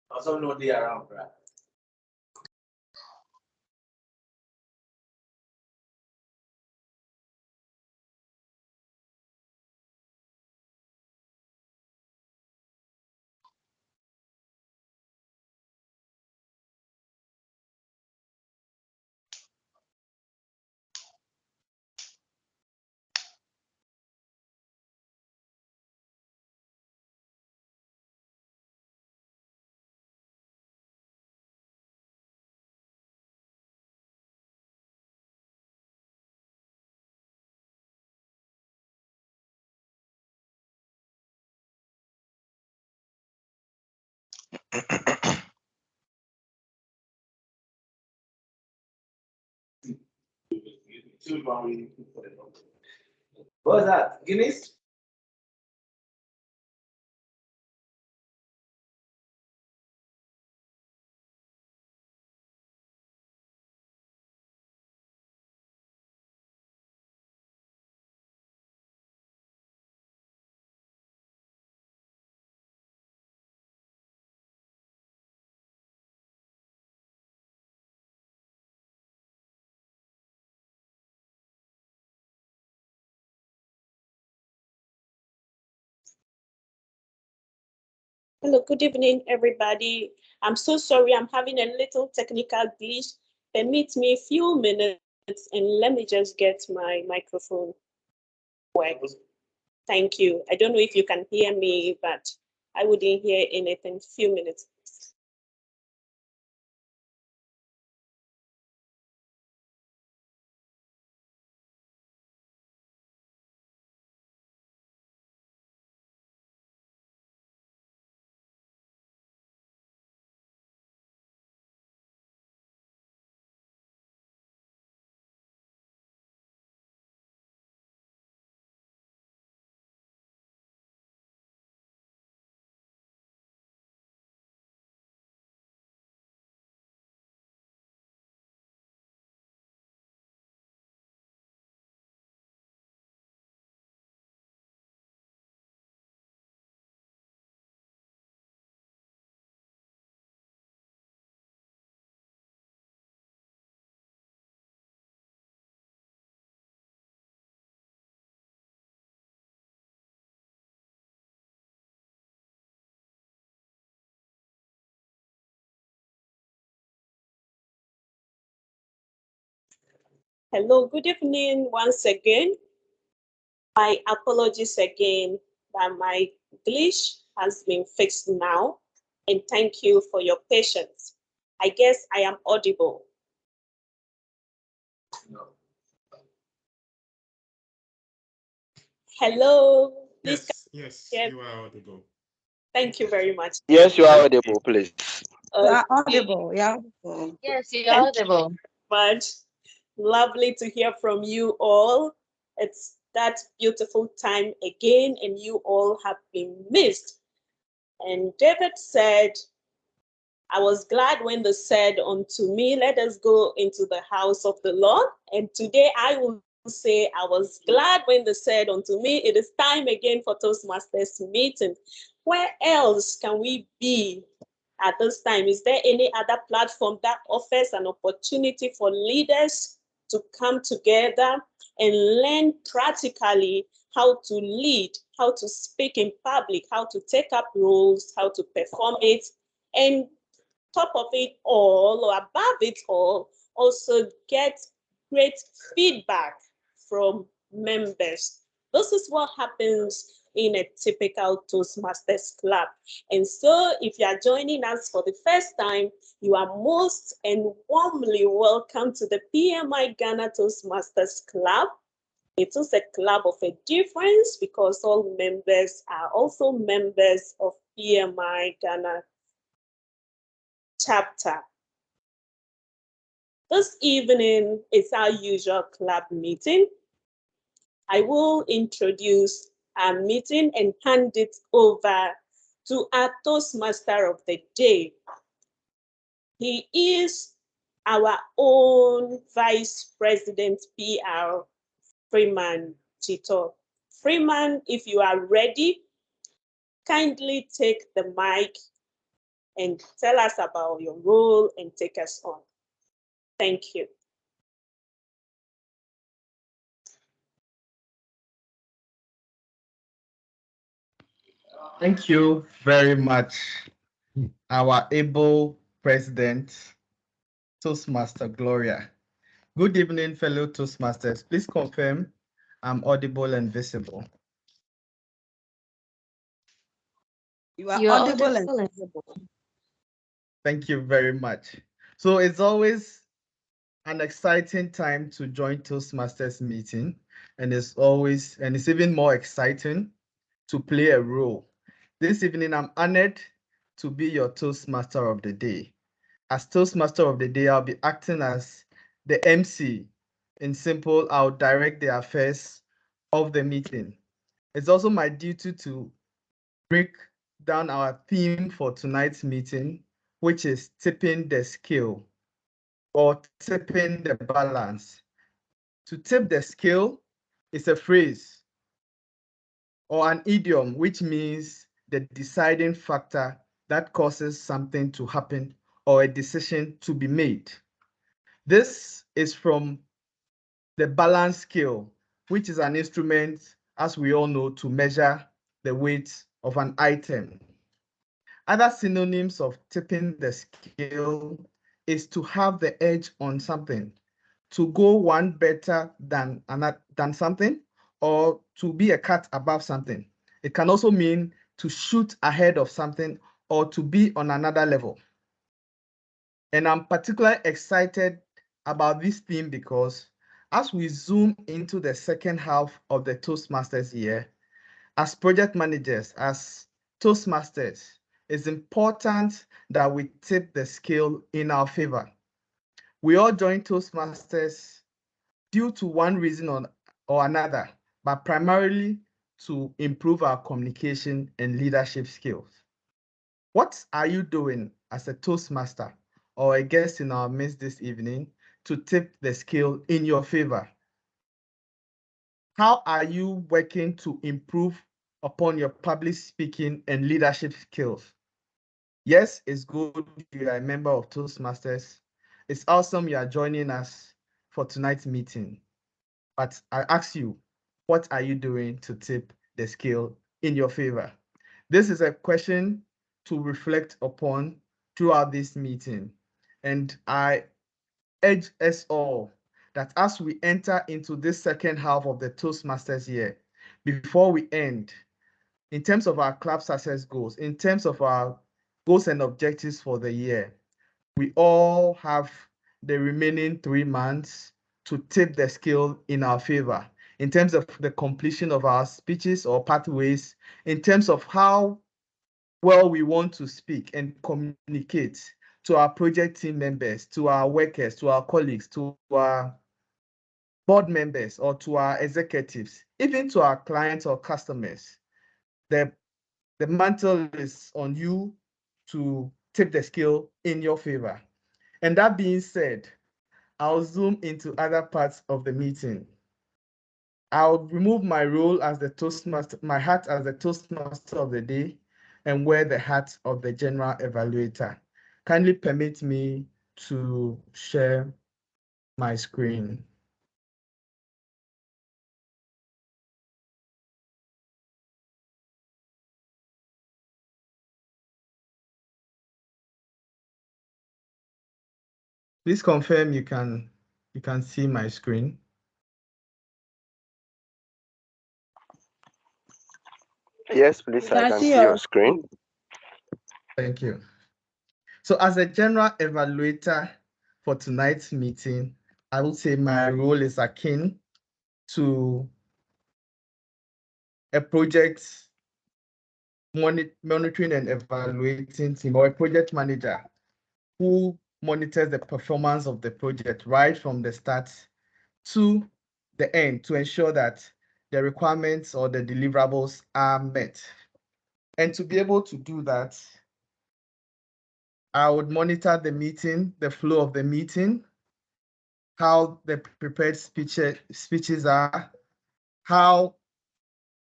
Also, no day around, right? What was that? Guinness? Hello, good evening, everybody. I'm so sorry, I'm having a little technical glitch. Permit me a few minutes and let me just get my microphone work. Thank you. I don't know if you can hear me, but I wouldn't hear anything. Few minutes. Hello, good evening once again. My apologies again that my glitch has been fixed now, and thank you for your patience. I guess I am audible. No. Hello, please. Yes, Yeah, you are audible. thank you very much. Yes, you are audible, please. You are Okay, audible, yeah. Yes, you're thank audible. you very much. Lovely to hear from you all. It's that beautiful time again, and you all have been missed. And David said, I was glad when they said unto me, let us go into the house of the Lord. And today I will say, I was glad when they said unto me, it is time again for Toastmasters meeting. Where else can we be at this time? Is there any other platform that offers an opportunity for leaders to come together and learn practically how to lead, how to speak in public, how to take up roles, how to perform it, and top of it all or above it all, also get great feedback from members. This is what happens in a typical Toastmasters club. And so if you are joining us for the first time, you are most and warmly welcome to the PMI Ghana Toastmasters Club. It is a club of a difference because all members are also members of PMI Ghana chapter. This evening is our usual club meeting. I will introduce our meeting and hand it over to our Toastmaster of the day. He is our own Vice President PR, Freeman Tito. Freeman, if you are ready, kindly take the mic and tell us about your role and take us on. Thank you. Thank you very much, our able president, Toastmaster Gloria. Good evening, fellow Toastmasters. Please confirm I'm audible and visible. You are audible and visible. Thank you very much. So it's always an exciting time to join Toastmasters meeting, and it's even more exciting to play a role. This evening, I'm honored to be your Toastmaster of the day. As Toastmaster of the day, I'll be acting as the MC. In simple, I'll direct the affairs of the meeting. It's also my duty to break down our theme for tonight's meeting, which is tipping the scale or tipping the balance. To tip the scale is a phrase or an idiom, which means the deciding factor that causes something to happen or a decision to be made. This is from the balance scale, which is an instrument, as we all know, to measure the weight of an item. Other synonyms of tipping the scale is to have the edge on something, to go one better than something, or to be a cut above something. It can also mean to shoot ahead of something or to be on another level. And I'm particularly excited about this theme because as we zoom into the second half of the Toastmasters year, as project managers, as Toastmasters, it's important that we tip the scale in our favor. We all join Toastmasters due to one reason or another, but primarily to improve our communication and leadership skills. What are you doing as a Toastmaster or a guest in our midst this evening to tip the scale in your favor? How are you working to improve upon your public speaking and leadership skills? Yes, it's good you are a member of Toastmasters. It's awesome you are joining us for tonight's meeting. But I ask you, what are you doing to tip the scale in your favor? This is a question to reflect upon throughout this meeting. And I urge us all that as we enter into this second half of the Toastmasters year, before we end, in terms of our club success goals, in terms of our goals and objectives for the year, we all have the remaining 3 months to tip the scale in our favor in terms of the completion of our speeches or pathways, in terms of how well we want to speak and communicate to our project team members, to our workers, to our colleagues, to our board members, or to our executives, even to our clients or customers. The mantle is on you to tip the scale in your favor. And that being said, I'll zoom into other parts of the meeting. I'll remove my role as the Toastmaster, my hat as the Toastmaster of the day, and wear the hat of the General Evaluator. Kindly permit me to share my screen. Please confirm you can see my screen. Yes, please, I can see your screen. Thank you. So as a general evaluator for tonight's meeting, I would say my role is akin to a project monitoring and evaluating team, or a project manager who monitors the performance of the project right from the start to the end to ensure that the requirements or the deliverables are met. And to be able to do that, I would monitor the meeting, the flow of the meeting, how the prepared speeches are, how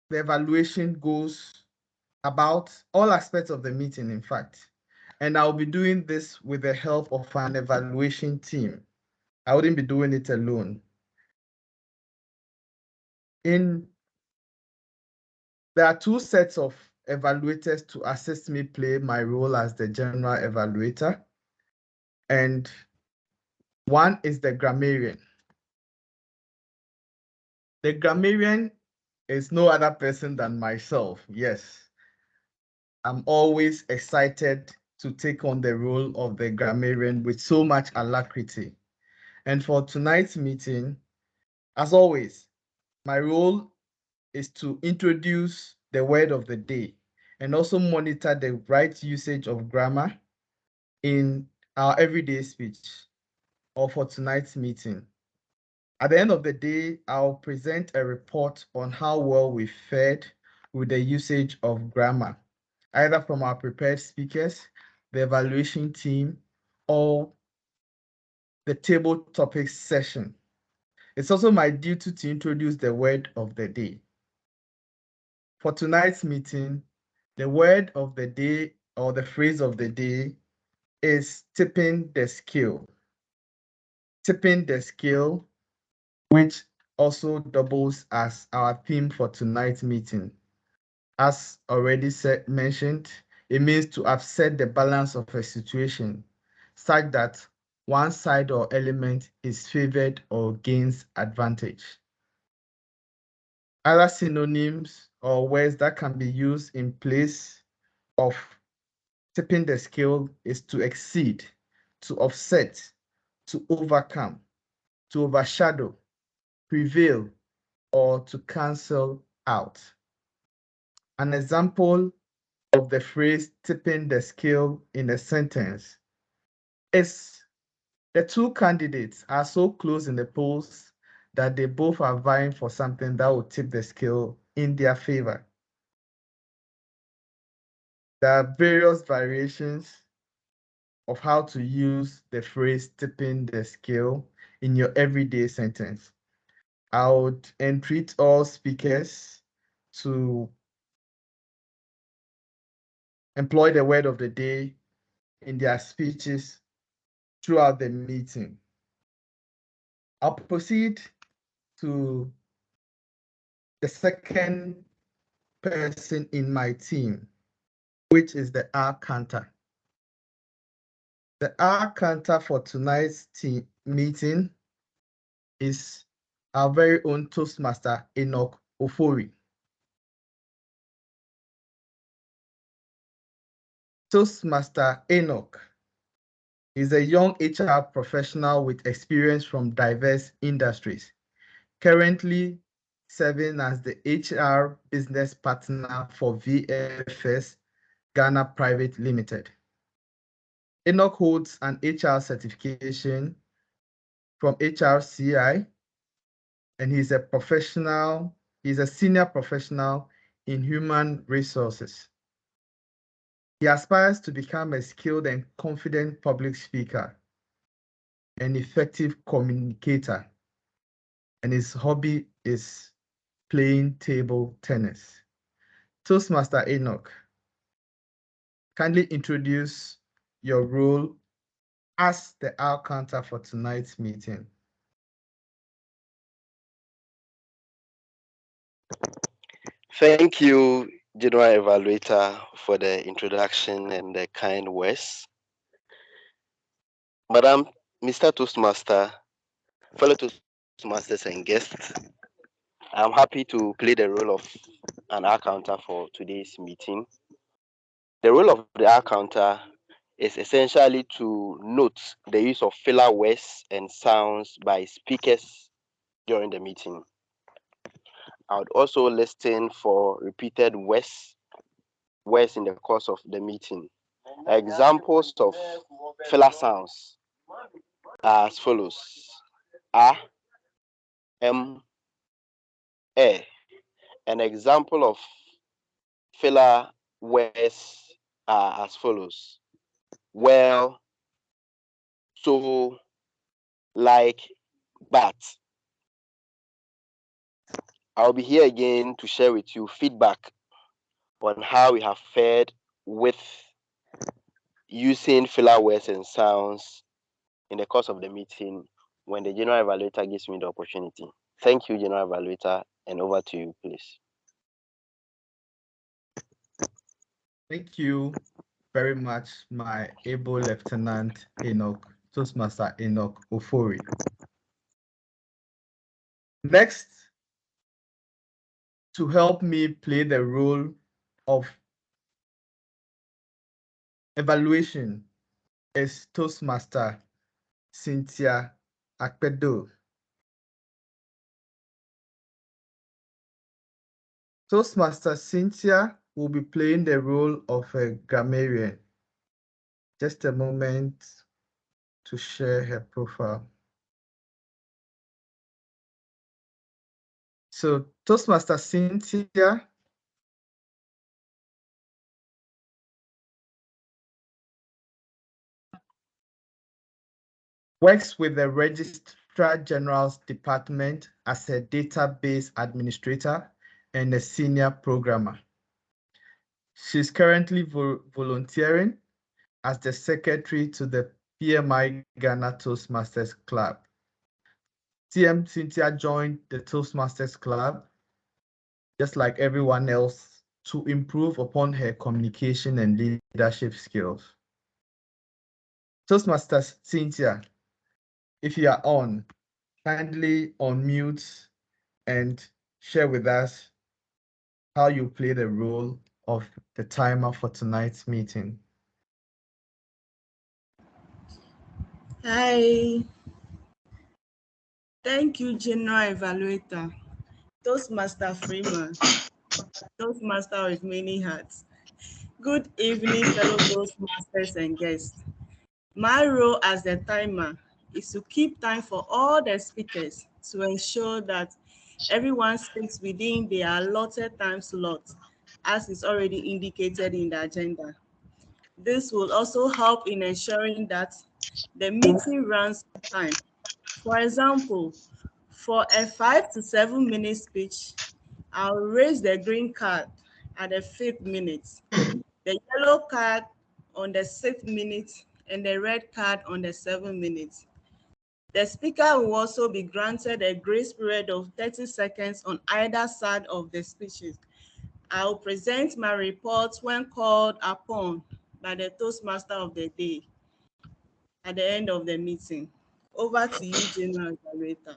the evaluation goes about, all aspects of the meeting, in fact. And I'll be doing this with the help of an evaluation team. I wouldn't be doing it alone. There are two sets of evaluators to assist me play my role as the general evaluator. And one is the grammarian. The grammarian is no other person than myself. Yes, I'm always excited to take on the role of the grammarian with so much alacrity. And for tonight's meeting, as always, my role is to introduce the word of the day and also monitor the right usage of grammar in our everyday speech or for tonight's meeting. At the end of the day, I'll present a report on how well we fared with the usage of grammar, either from our prepared speakers, the evaluation team, or the table topics session. It's also my duty to introduce the word of the day. For tonight's meeting, the word of the day or the phrase of the day is tipping the scale. Tipping the scale, which also doubles as our theme for tonight's meeting. As already mentioned, it means to upset the balance of a situation such that one side or element is favored or gains advantage. Other synonyms or words that can be used in place of tipping the scale is to exceed, to offset, to overcome, to overshadow, prevail, or to cancel out. An example of the phrase tipping the scale in a sentence is the two candidates are so close in the polls that they both are vying for something that will tip the scale in their favor. There are various variations of how to use the phrase tipping the scale in your everyday sentence. I would entreat all speakers to employ the word of the day in their speeches throughout the meeting. I'll proceed to the second person in my team, which is the R counter. The R counter for tonight's team meeting is our very own Toastmaster Enoch Ofori. Toastmaster Enoch is a young HR professional with experience from diverse industries, currently serving as the HR business partner for VFS Ghana Private Limited. Enoch holds an HR certification from HRCI, and he's a senior professional in human resources. He aspires to become a skilled and confident public speaker, an effective communicator, and his hobby is playing table tennis. Toastmaster Enoch, kindly introduce your role as the R counter for tonight's meeting. Thank you, General Evaluator, for the introduction and the kind words. Madam, Mr. Toastmaster, fellow Toastmasters and guests, I'm happy to play the role of an R counter for today's meeting. The role of the R counter is essentially to note the use of filler words and sounds by speakers during the meeting. I would also listen for repeated words in the course of the meeting. Examples of filler sounds are as follows: a, m, e, An example of filler words are as follows: well, so, like, but. I'll be here again to share with you feedback on how we have fared with using filler words and sounds in the course of the meeting when the general evaluator gives me the opportunity. Thank you, general evaluator, and over to you, please. Thank you very much, my able Lieutenant Enoch, Toastmaster Enoch Ofori. Next, to help me play the role of evaluation is Toastmaster Cynthia Akpedo. Toastmaster Cynthia will be playing the role of a grammarian. Just a moment to share her profile. So Toastmaster Cynthia works with the Registrar General's Department as a database administrator and a senior programmer. She's currently volunteering as the secretary to the PMI Ghana Toastmasters Club. TM Cynthia joined the Toastmasters Club, just like everyone else, to improve upon her communication and leadership skills. Toastmasters Cynthia, if you are on, kindly unmute and share with us how you play the role of the timer for tonight's meeting. Hi. Thank you, General Evaluator. Toastmaster Freeman. Toastmaster with many hats. Good evening, fellow Toastmasters and guests. My role as the timer is to keep time for all the speakers to ensure that everyone speaks within their allotted time slot, as is already indicated in the agenda. This will also help in ensuring that the meeting runs on time. For example, for a 5 to 7 minute speech, I'll raise the green card at the 5th minute, the yellow card on the 6th minute, and the red card on the 7th minute. The speaker will also be granted a grace period of 30 seconds on either side of the speeches. I'll present my report when called upon by the Toastmaster of the day at the end of the meeting. Over to you, General Evaluator.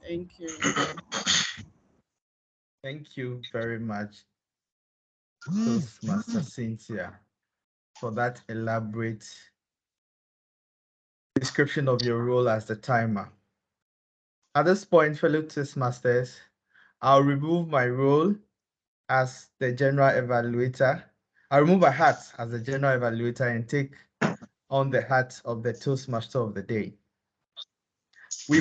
Thank you. Thank you very much, Toastmaster Cynthia, for that elaborate description of your role as the timer. At this point, fellow Toastmasters, I'll remove my role as the general evaluator. I'll remove my hat as the general evaluator and take on the hat of the Toastmaster of the day. We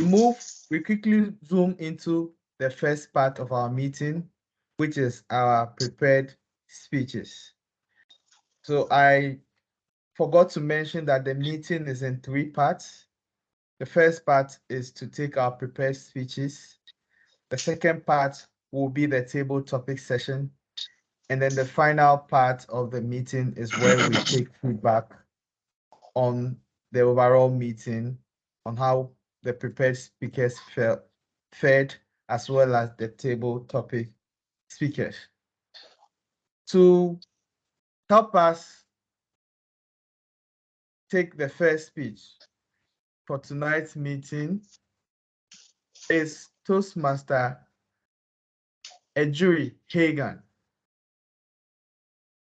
quickly zoom into the first part of our meeting, which is our prepared speeches. So I forgot to mention that the meeting is in 3 parts. The first part is to take our prepared speeches. The second part will be the table topic session. And then the final part of the meeting is where we take feedback on the overall meeting, on how the prepared speakers fared, as well as the table topic speakers. To help us take the first speech for tonight's meeting is Toastmaster Ejuri Hagan.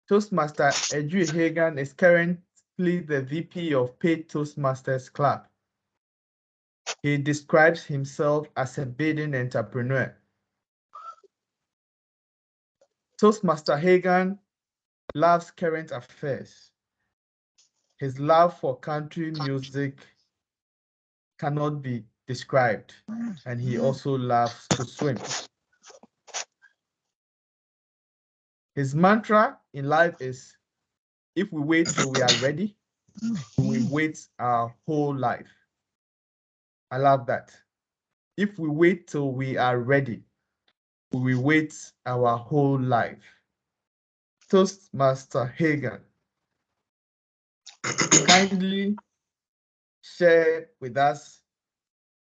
Toastmaster Ejuri Hagan is currently the VP of Paid Toastmasters Club. He describes himself as a budding entrepreneur. Toastmaster Hagan loves current affairs. His love for country music cannot be described, and he also loves to swim. His mantra in life is, if we wait till we are ready, we wait our whole life. I love that. If we wait till we are ready, we wait our whole life. Toastmaster Hagan, kindly share with us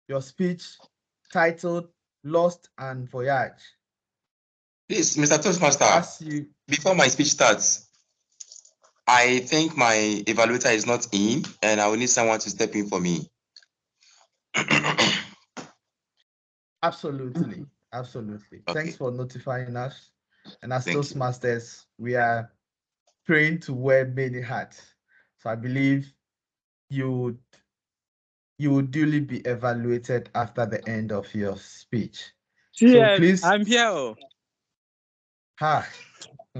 your speech titled Lost and Voyage. Please, Mr. Toastmaster, before my speech starts, I think my evaluator is not in, and I will need someone to step in for me. Absolutely. Okay. Thanks for notifying us. And as Toastmasters, we are trained to wear many hats. So I believe you would duly be evaluated after the end of your speech. Yes, so please. I'm here. Hi.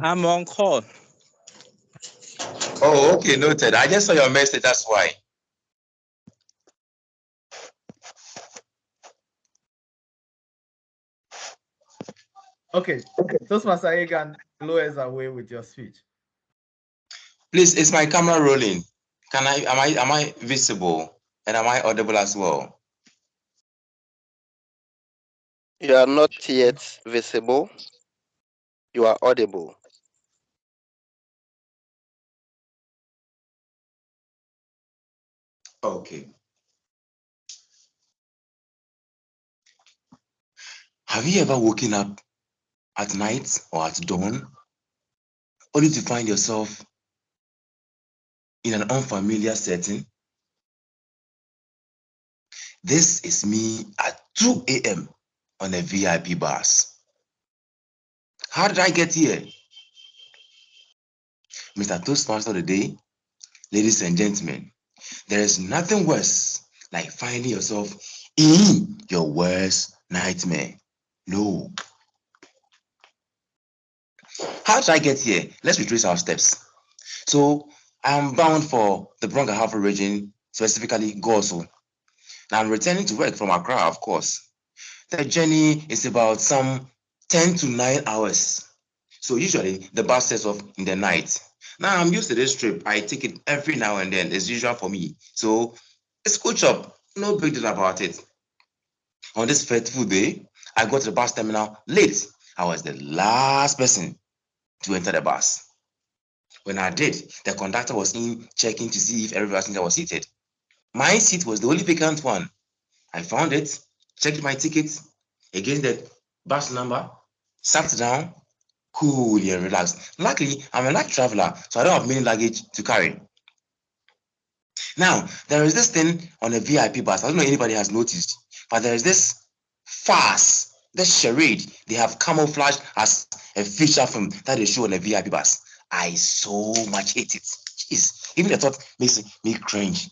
I'm on call. Oh, okay, noted. I just saw your message, that's why. Okay. Toastmaster Hagan, blow us away with your speech. Please, is my camera rolling? Am I visible? And am I audible as well? You are not yet visible. You are audible. Okay. Have you ever woken up at night or at dawn only to find yourself in an unfamiliar setting? This is me at 2 a.m. on a VIP bus. How did I get here? Mr. Toastmaster of the day, ladies and gentlemen, there is nothing worse like finding yourself in your worst nightmare. No. How did I get here? Let's retrace our steps. So I'm bound for the Brong-Ahafo region, specifically Goso. Now I'm returning to work from Accra, of course. The journey is about some 10 to 9 hours. So usually the bus sets off in the night. Now I'm used to this trip. I take it every now and then. It's usual for me. So it's good job. No big deal about it. On this fateful day, I got to the bus terminal late. I was the last person to enter the bus. When I did, the conductor was in checking to see if every passenger was seated. My seat was the only vacant one. I found it, checked my ticket against the bus number, sat down, coolly and relaxed. Luckily, I'm a light traveler, so I don't have many luggage to carry. Now, there is this thing on a VIP bus. I don't know if anybody has noticed, but there is this farce, this charade they have camouflaged as a feature film that they show on a VIP bus. I so much hate it. Jeez, even the thought makes me cringe.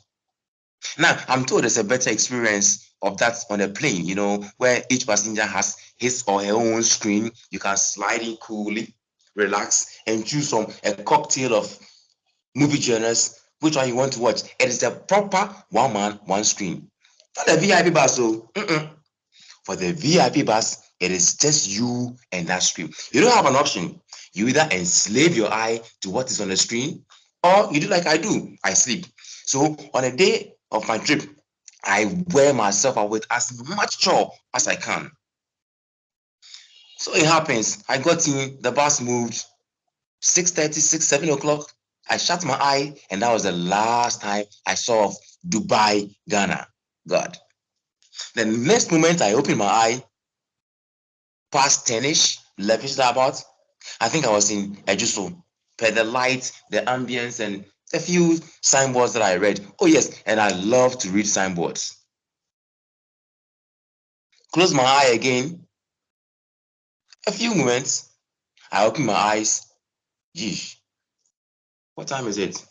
Now, I'm told there's a better experience of that on a plane, where each passenger has his or her own screen. You can slide in coolly, relax, and choose from a cocktail of movie genres, which one you want to watch. It is a proper one man, one screen. Not a VIP bus, so for the VIP bus, it is just you and that screen. You don't have an option. You either enslave your eye to what is on the screen, or you do like I do, I sleep. So on a day of my trip, I wear myself out with as much chore as I can. So it happens, I got in, the bus moved, 6:30, 7 o'clock. I shut my eye, and that was the last time I saw of Dubai, Ghana. God. The next moment I opened my eye, past 10ish, 11ish about, I think I was in Ejuso. Per the light, the ambience, and a few signboards that I read. Oh yes, and I love to read signboards. Close my eye again. A few moments, I open my eyes. Yeesh. What time is it?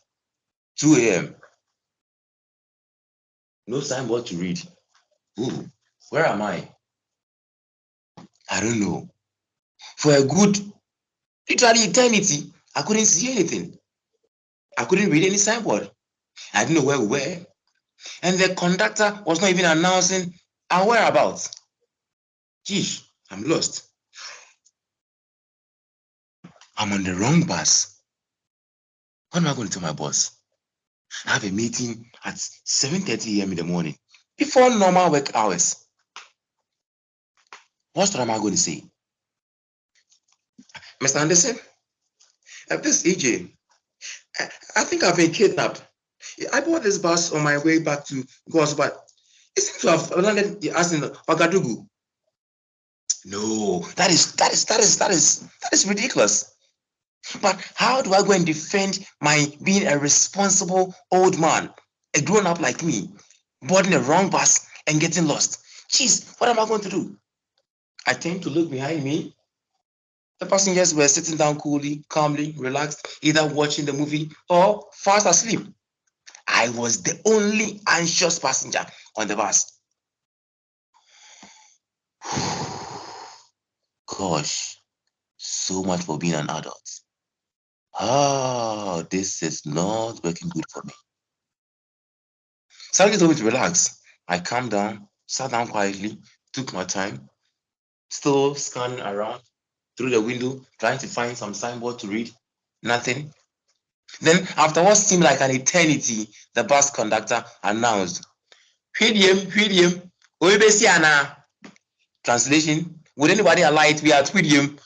2 a.m. No signboard to read. Ooh, where am I? I don't know. For a good, literally eternity, I couldn't see anything. I couldn't read any signboard. I didn't know where we were. And the conductor was not even announcing our whereabouts. Geez, I'm lost. I'm on the wrong bus. What am I going to tell my boss? I have a meeting at 7:30 a.m. in the morning before normal work hours. What am I going to say? Mr. Anderson, this EJ, I think I've been kidnapped. I bought this bus on my way back to Gos, but it seems to have landed as in Ouagadougou. No, that is ridiculous. But how do I go and defend my being a responsible old man, a grown-up like me, boarding the wrong bus and getting lost? Jeez, what am I going to do? I tend to look behind me. The passengers were sitting down coolly, calmly, relaxed, either watching the movie or fast asleep. I was the only anxious passenger on the bus. Gosh, so much for being an adult. Oh, this is not working good for me. Somebody told me to relax. I calmed down, sat down quietly, took my time, still scanning around through the window, trying to find some signboard to read. Nothing. Then, after what seemed like an eternity, the bus conductor announced, Hwidium, Oebesiana. Translation, would anybody alight be at Hwidium?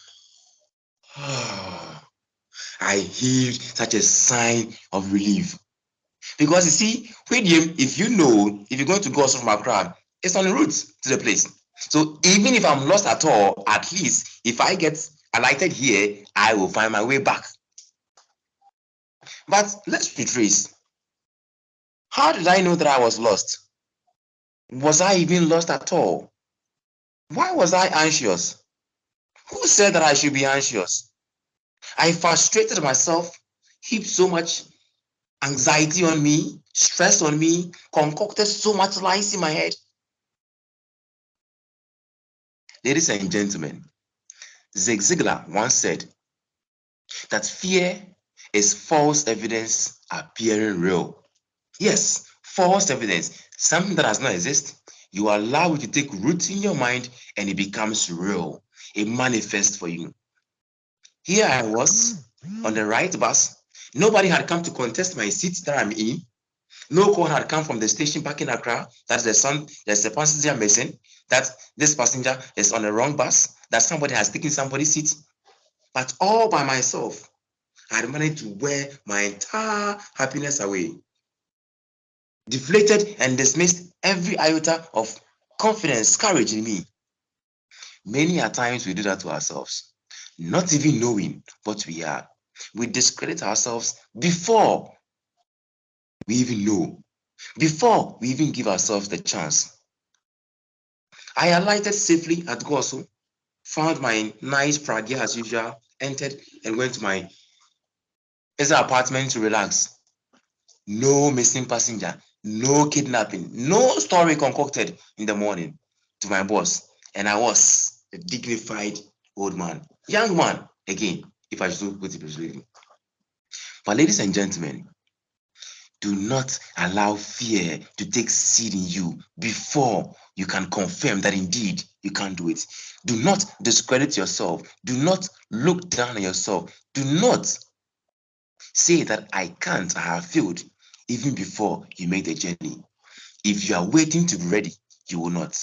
I heaved such a sign of relief. Because you see, Hwidium, if you're going to go also from Accra, it's on the route to the place. So even if I'm lost at all, at least if I get alighted here, I will find my way back. But let's retrace. How did I know that I was lost? Was I even lost at all? Why was I anxious? Who said that I should be anxious? I frustrated myself, heaped so much anxiety on me, stress on me, concocted so much lies in my head. Ladies and gentlemen, Zig Ziglar once said that fear is false evidence appearing real. Yes, false evidence, something that does not exist. You allow it to take root in your mind and it becomes real. It manifests for you. Here I was on the right bus. Nobody had come to contest my seat that I'm in. No call had come from the station back in Accra that there's a passenger missing, that this passenger is on the wrong bus, that somebody has taken somebody's seat. But all by myself, I had managed to wear my entire happiness away. Deflated and dismissed every iota of confidence, courage in me. Many a times we do that to ourselves, not even knowing what we are. We discredit ourselves before we even know, before we even give ourselves the chance. I alighted safely at Goso, found my nice Pragya as usual, entered and went to my apartment to relax. No missing passenger, no kidnapping, no story concocted in the morning to my boss. And I was a dignified old man, young man, again, if I should put it briefly. But ladies and gentlemen, do not allow fear to take seed in you before you can confirm that indeed you can't do it. Do not discredit yourself. Do not look down on yourself. Do not say that I can't, I have failed, even before you make the journey. If you are waiting to be ready, you will not.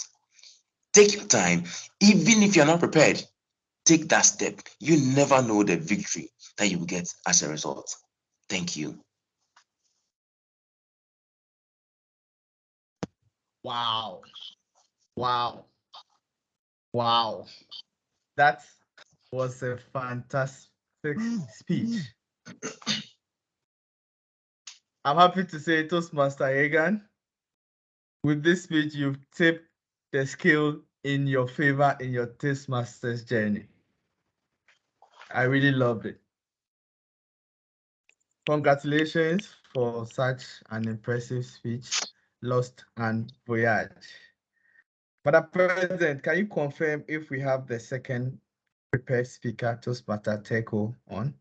Take your time, even if you're not prepared. Take that step. You never know the victory that you will get as a result. Thank you. Wow. Wow. Wow. That was a fantastic speech. I'm happy to say, Toastmaster Egan, with this speech, you've tipped the scale in your favor in your Toastmasters journey. I really loved it. Congratulations for such an impressive speech, Lost and Voyage. Madam President, can you confirm if we have the second prepared speaker, Toastmaster Teko, on?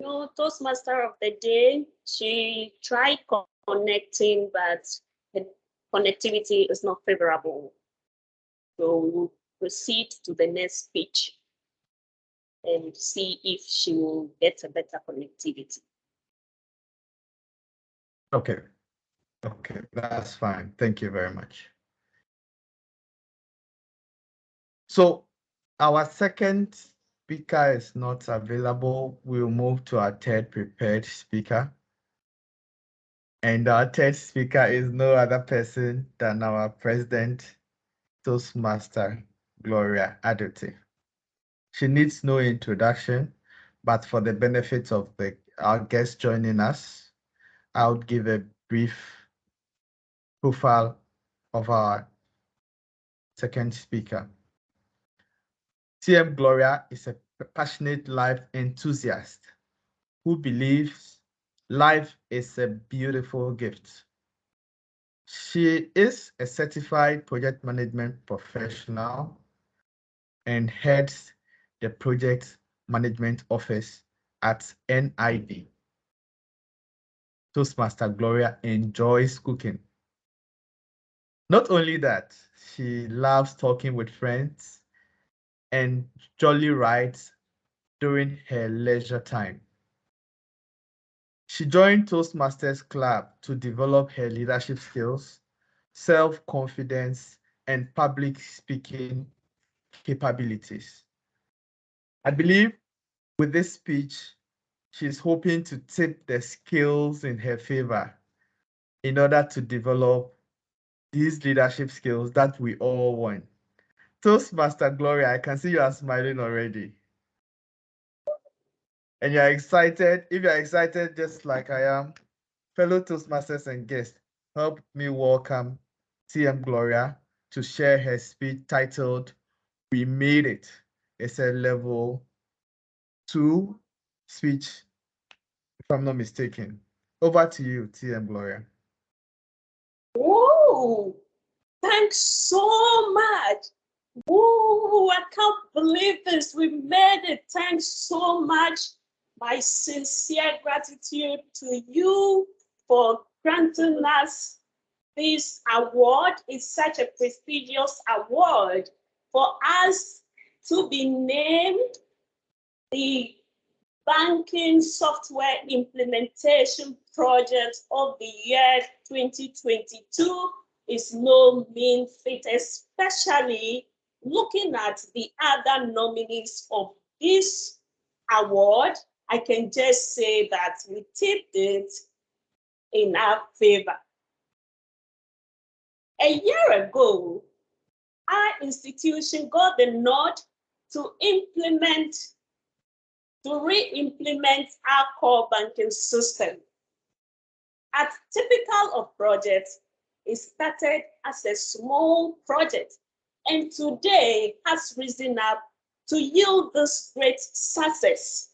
No, Toastmaster of the day, she tried connecting, but the connectivity is not favorable. So we'll proceed to the next speech and see if she will get a better connectivity. Okay. Okay, that's fine. Thank you very much. So our second speaker is not available. We'll move to our third prepared speaker. And our third speaker is no other person than our president, Toastmaster Gloria Adote. She needs no introduction, but for the benefit of our guests joining us, I would give a brief profile of our second speaker. TM Gloria is a passionate life enthusiast who believes life is a beautiful gift. She is a certified project management professional and heads the project management office at NID. Toastmaster Gloria enjoys cooking. Not only that, she loves talking with friends and jolly rides during her leisure time. She joined Toastmasters Club to develop her leadership skills, self-confidence, and public speaking capabilities. I believe with this speech, she's hoping to tip the skills in her favor in order to develop these leadership skills that we all want. Toastmaster Gloria, I can see you are smiling already. And you're excited. If you're excited, just like I am, fellow Toastmasters and guests, help me welcome TM Gloria to share her speech titled, We Made It. It's a level 2 speech, if I'm not mistaken. Over to you, TM Gloria. Whoa, thanks so much. Whoa, I can't believe this. We made it. Thanks so much. My sincere gratitude to you for granting us this award. It's such a prestigious award for us to be named the Banking Software Implementation Project of the year 2022 is no mean feat, especially looking at the other nominees of this award. I can just say that we tipped it in our favor. A year ago, our institution got the nod to re-implement our core banking system. As typical of projects, it started as a small project and today has risen up to yield this great success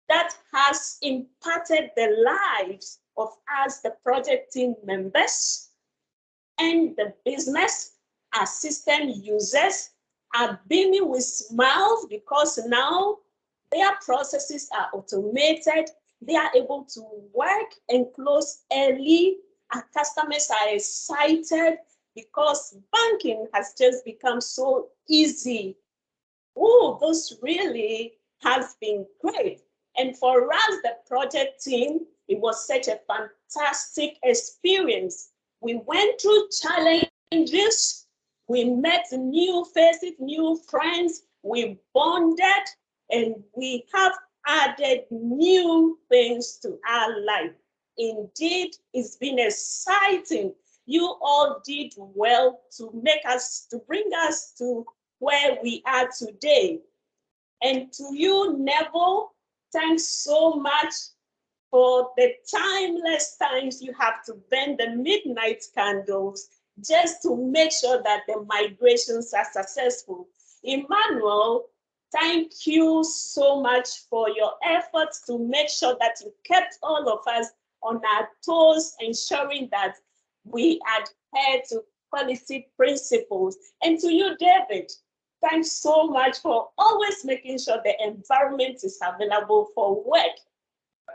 that has impacted the lives of us, the project team members, and the business, our system users are beaming with smiles because now their processes are automated. They are able to work and close early. Our customers are excited because banking has just become so easy. Oh, this really has been great. And for us, the project team, it was such a fantastic experience. We went through challenges. We met new faces, new friends. We bonded, and we have added new things to our life. Indeed, it's been exciting. You all did well to bring us to where we are today. And to you, Neville, thanks so much for the timeless times you have to burn the midnight candles just to make sure that the migrations are successful. Emmanuel, thank you so much for your efforts to make sure that you kept all of us on our toes, ensuring that we adhere to quality principles. And to you, David, thanks so much for always making sure the environment is available for work.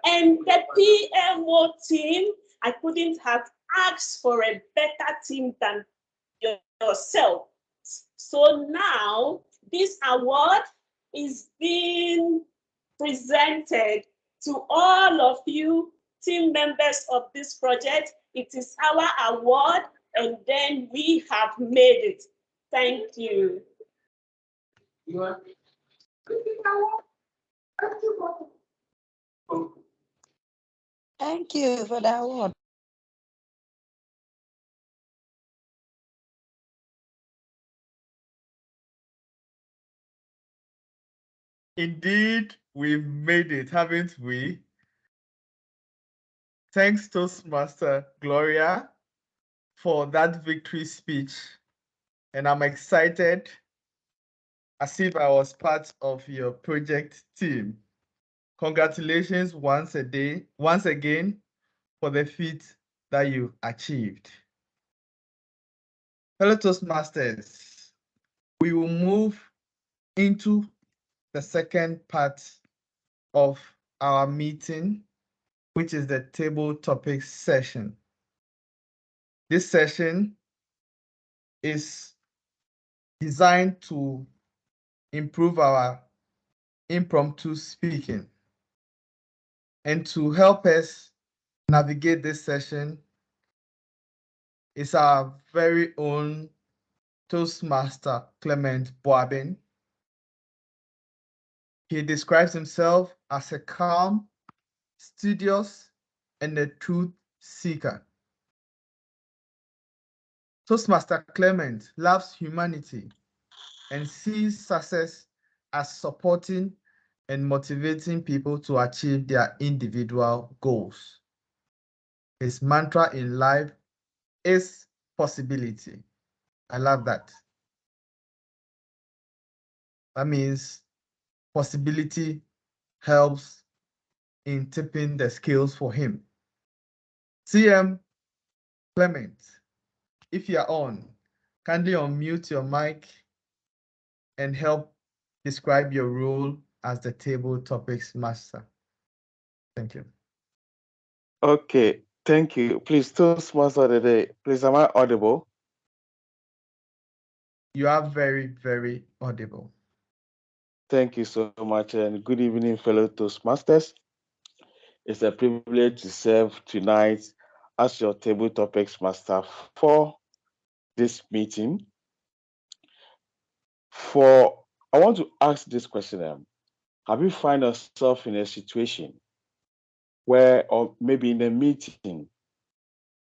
And the PMO team, I couldn't have asked for a better team than yourself. So now this award is being presented to all of you team members of this project. It is our award, and then we have made it. Thank you. Thank you for that award. Indeed, we've made it, haven't we? Thanks, Toastmaster Gloria, for that victory speech. And I'm excited as if I was part of your project team. Congratulations once again for the feat that you achieved. Fellow Toastmasters, we will move into the second part of our meeting, which is the table topics session. This session is designed to improve our impromptu speaking. And to help us navigate this session is our very own Toastmaster Clement Boabin. He describes himself as a calm, studious, and a truth seeker. Toastmaster Clement loves humanity and sees success as supporting and motivating people to achieve their individual goals. His mantra in life is possibility. I love that. That means possibility helps in tipping the scales for him. CM Clement, if you're on, kindly unmute your mic and help describe your role as the table topics master. Thank you. Okay, thank you. Please, Toastmaster of the day. Please, am I audible? You are very, very audible. Thank you so much, and good evening, fellow Toastmasters. It's a privilege to serve tonight as your table topics master for this meeting. I want to ask this question: have you find yourself in a situation where, or maybe in a meeting,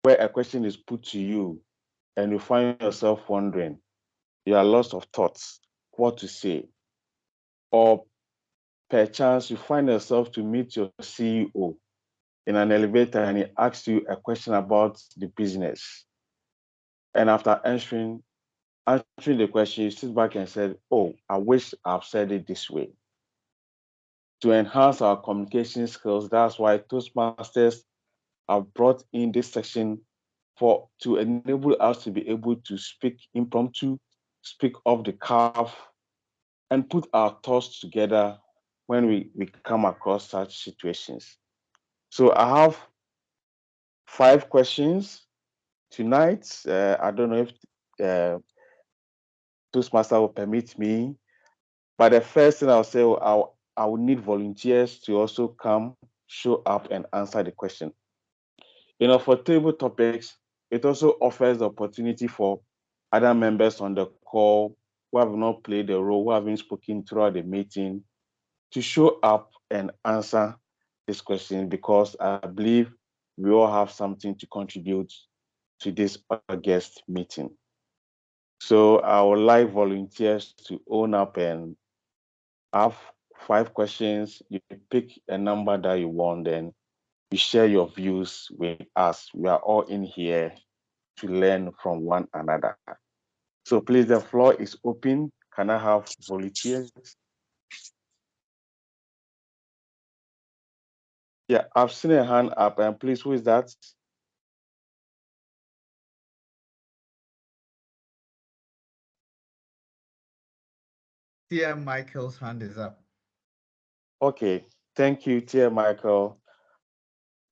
where a question is put to you, and you find yourself wondering, you are lost of thoughts, what to say, or perchance you find yourself to meet your CEO in an elevator and he asks you a question about the business. And after answering the question, you sit back and said, oh, I wish I've said it this way. To enhance our communication skills, that's why Toastmasters have brought in this section to enable us to be able to speak impromptu, speak off the cuff, and put our thoughts together when we come across such situations. So I have 5 questions tonight. I don't know if Toastmaster will permit me, but the first thing I'll say, I will need volunteers to also come, show up, and answer the question. For table topics, it also offers the opportunity for other members on the call who have not played a role, who haven't spoken throughout the meeting, to show up and answer this question, because I believe we all have something to contribute to this August meeting. So I would like volunteers to own up and have 5 questions. You pick a number that you want, then you share your views with us. We are all in here to learn from one another. So please, the floor is open. Can I have volunteers? Yeah, I've seen a hand up, and please, who is that? Tia Michael's hand is up. Okay, thank you, Tia Michael.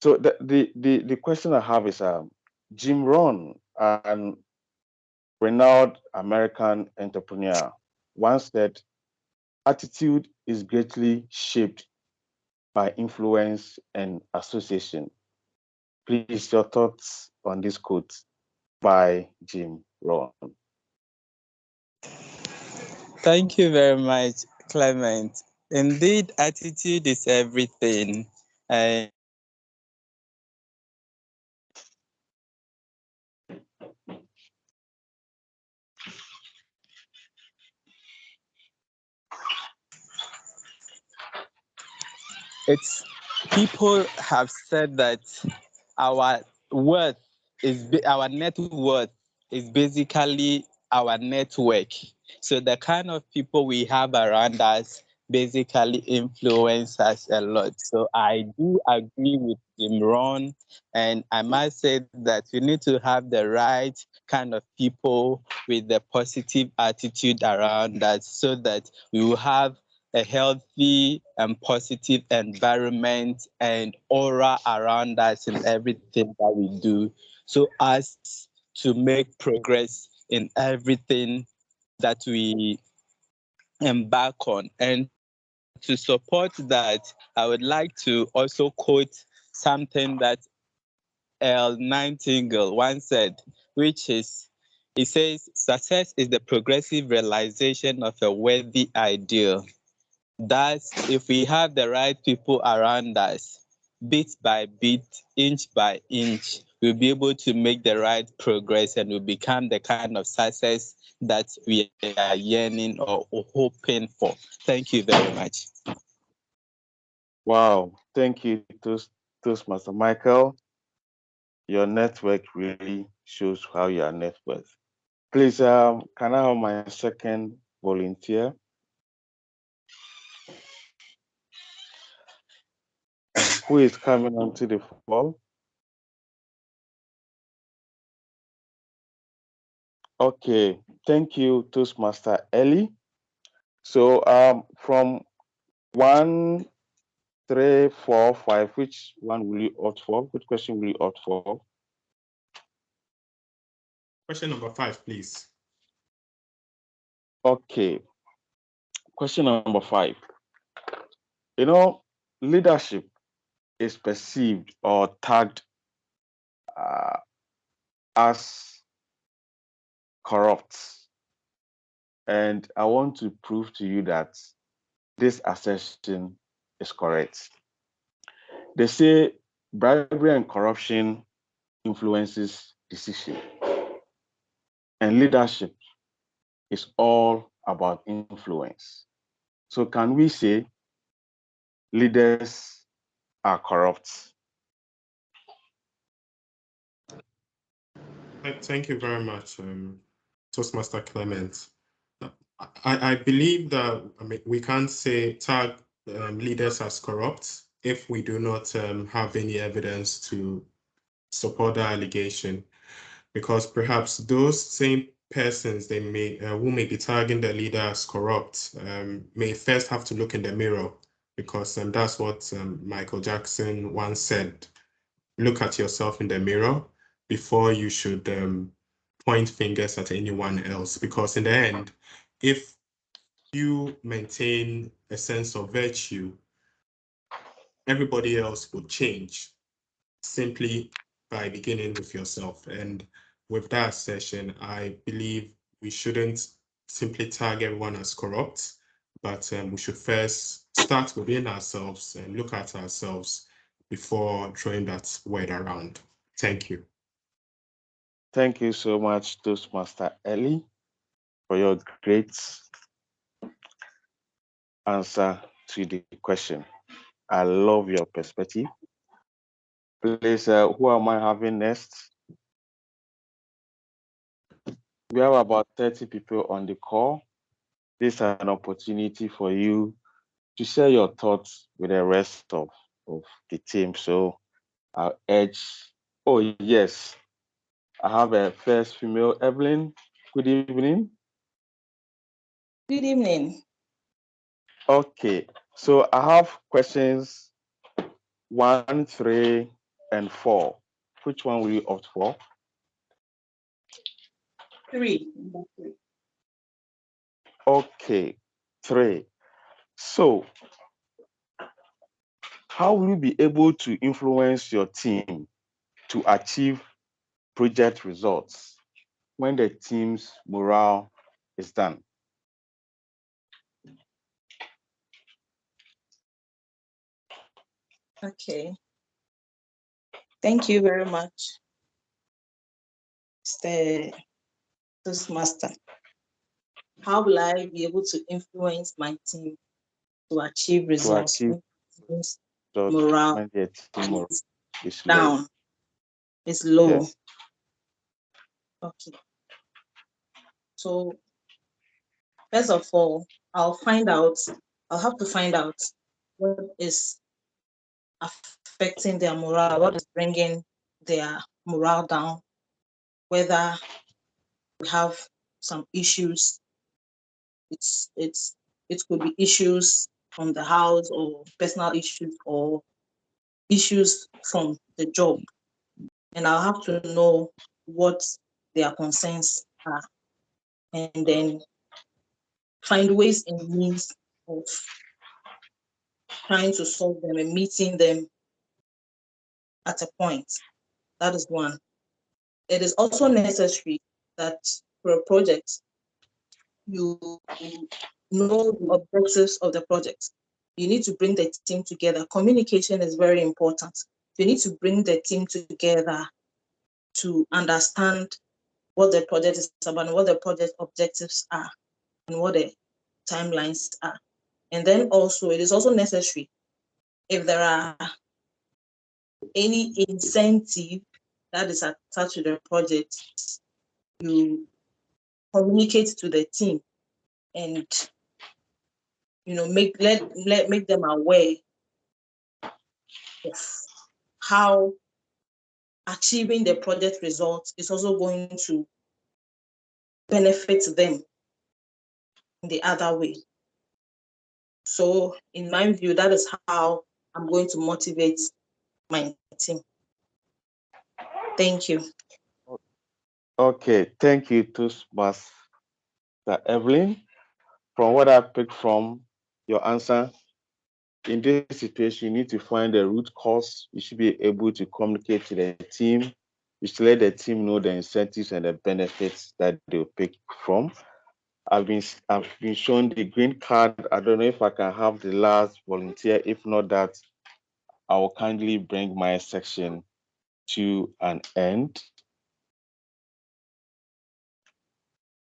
So the question I have is, Jim Rohn and renowned American entrepreneur, once said, attitude is greatly shaped by influence and association. Please, your thoughts on this quote by Jim Rohn. Thank you very much, Clement. Indeed, attitude is everything. And it's people have said that our worth our net worth is basically our network. So the kind of people we have around us basically influence us a lot. So I do agree with Jim Rohn, and I must say that we need to have the right kind of people with the positive attitude around us so that we will have a healthy and positive environment and aura around us in everything that we do, so as to make progress in everything that we embark on. And to support that, I would like to also quote something that L. Nightingale once said, which is, he says, success is the progressive realization of a worthy ideal. Thus, if we have the right people around us, bit by bit, inch by inch, we'll be able to make the right progress and we'll become the kind of success that we are yearning or hoping for. Thank you very much. Wow, thank you, Toastmaster Michael. Your network really shows how you are net worth. Please, can I have my second volunteer? Who is coming onto the floor? Okay, thank you, Toastmaster Ellie. So from 1, 3, 4, 5, which one will you opt for? Which question will you opt for? Question number 5, please. Okay, question number 5. You know, leadership is perceived or tagged as corrupt. And I want to prove to you that this assertion is correct. They say bribery and corruption influences decision, and leadership is all about influence. So can we say leaders are corrupt? Thank you very much, Toastmaster Clement. I believe that we can't say tag leaders as corrupt if we do not have any evidence to support the allegation, because perhaps those same persons who may be tagging the leader as corrupt may first have to look in the mirror, because that's what Michael Jackson once said: look at yourself in the mirror before you should point fingers at anyone else, because in the end, if you maintain a sense of virtue, everybody else will change simply by beginning with yourself. And with that session, I believe we shouldn't simply tag everyone as corrupt, but we should first start within ourselves and look at ourselves before throwing that word around. Thank you. Thank you so much, Toastmaster Ellie, for your great answer to the question. I love your perspective. Please, who am I having next? We have about 30 people on the call. This is an opportunity for you to share your thoughts with the rest of the team. So I'll urge, oh yes, I have a first female, Evelyn. Good evening. Good evening. Okay, so I have questions 1, 3, and 4. Which one will you opt for? Number three. Okay, 3. So, how will you be able to influence your team to achieve project results when the team's morale is down? Okay. Thank you very much, Mr. Toastmaster. How will I be able to influence my team to achieve results To achieve when team's results morale when the team morale is is low? down, is low? Yes. Okay. So first of all, I'll have to find out what is affecting their morale, what is bringing their morale down, whether we have some issues. It could be issues from the house or personal issues or issues from the job. And I'll have to know what their concerns are and then find ways and means of trying to solve them and meeting them at a point. That is one. It is also necessary that for a project, you know the objectives of the project. You need to bring the team together. Communication is very important. You need to bring the team together to understand what the project is about and what the project objectives are and what the timelines are. And then also, it is also necessary if there are any incentive that is attached to the project, you communicate to the team and make them aware of how achieving the project results is also going to benefit them in the other way. So in my view, that is how I'm going to motivate my team. Thank you. Okay, thank you, Toastmaster Evelyn. From what I picked from your answer, in this situation, you need to find the root cause. You should be able to communicate to the team. You should let the team know the incentives and the benefits that they'll pick from. I've been shown the green card. I don't know if I can have the last volunteer. If not that, I will kindly bring my section to an end.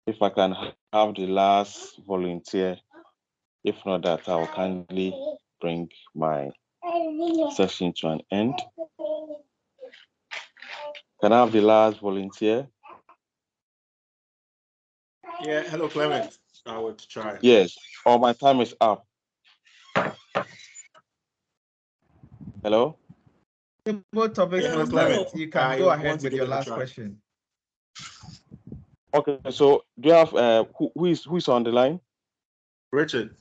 If I can have the last volunteer. If not that, I will kindly bring my session to an end. Can I have the last volunteer? Yeah, hello, Clement. I would try. Yes, or my time is up. Hello? Both of us, Hello, Clement. you can I go ahead want to with give your it a last try. question. Okay, so do you have who is on the line? Richard.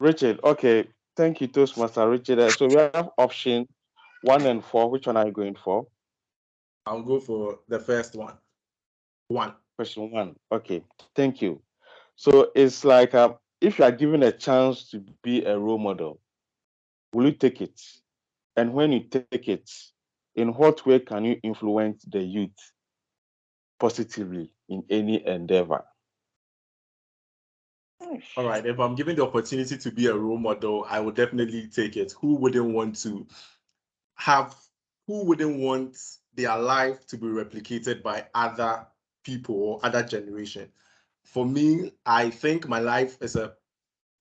Richard. Okay, thank you, Toastmaster Richard. So we have option 1 and 4. Which one are you going for? I'll go for the first one. Question 1. Okay, thank you. So it's like if you are given a chance to be a role model, will you take it? And when you take it, in what way can you influence the youth positively in any endeavor? All right, if I'm given the opportunity to be a role model, I would definitely take it. Who wouldn't want their life to be replicated by other people or other generation? For me, I think my life is a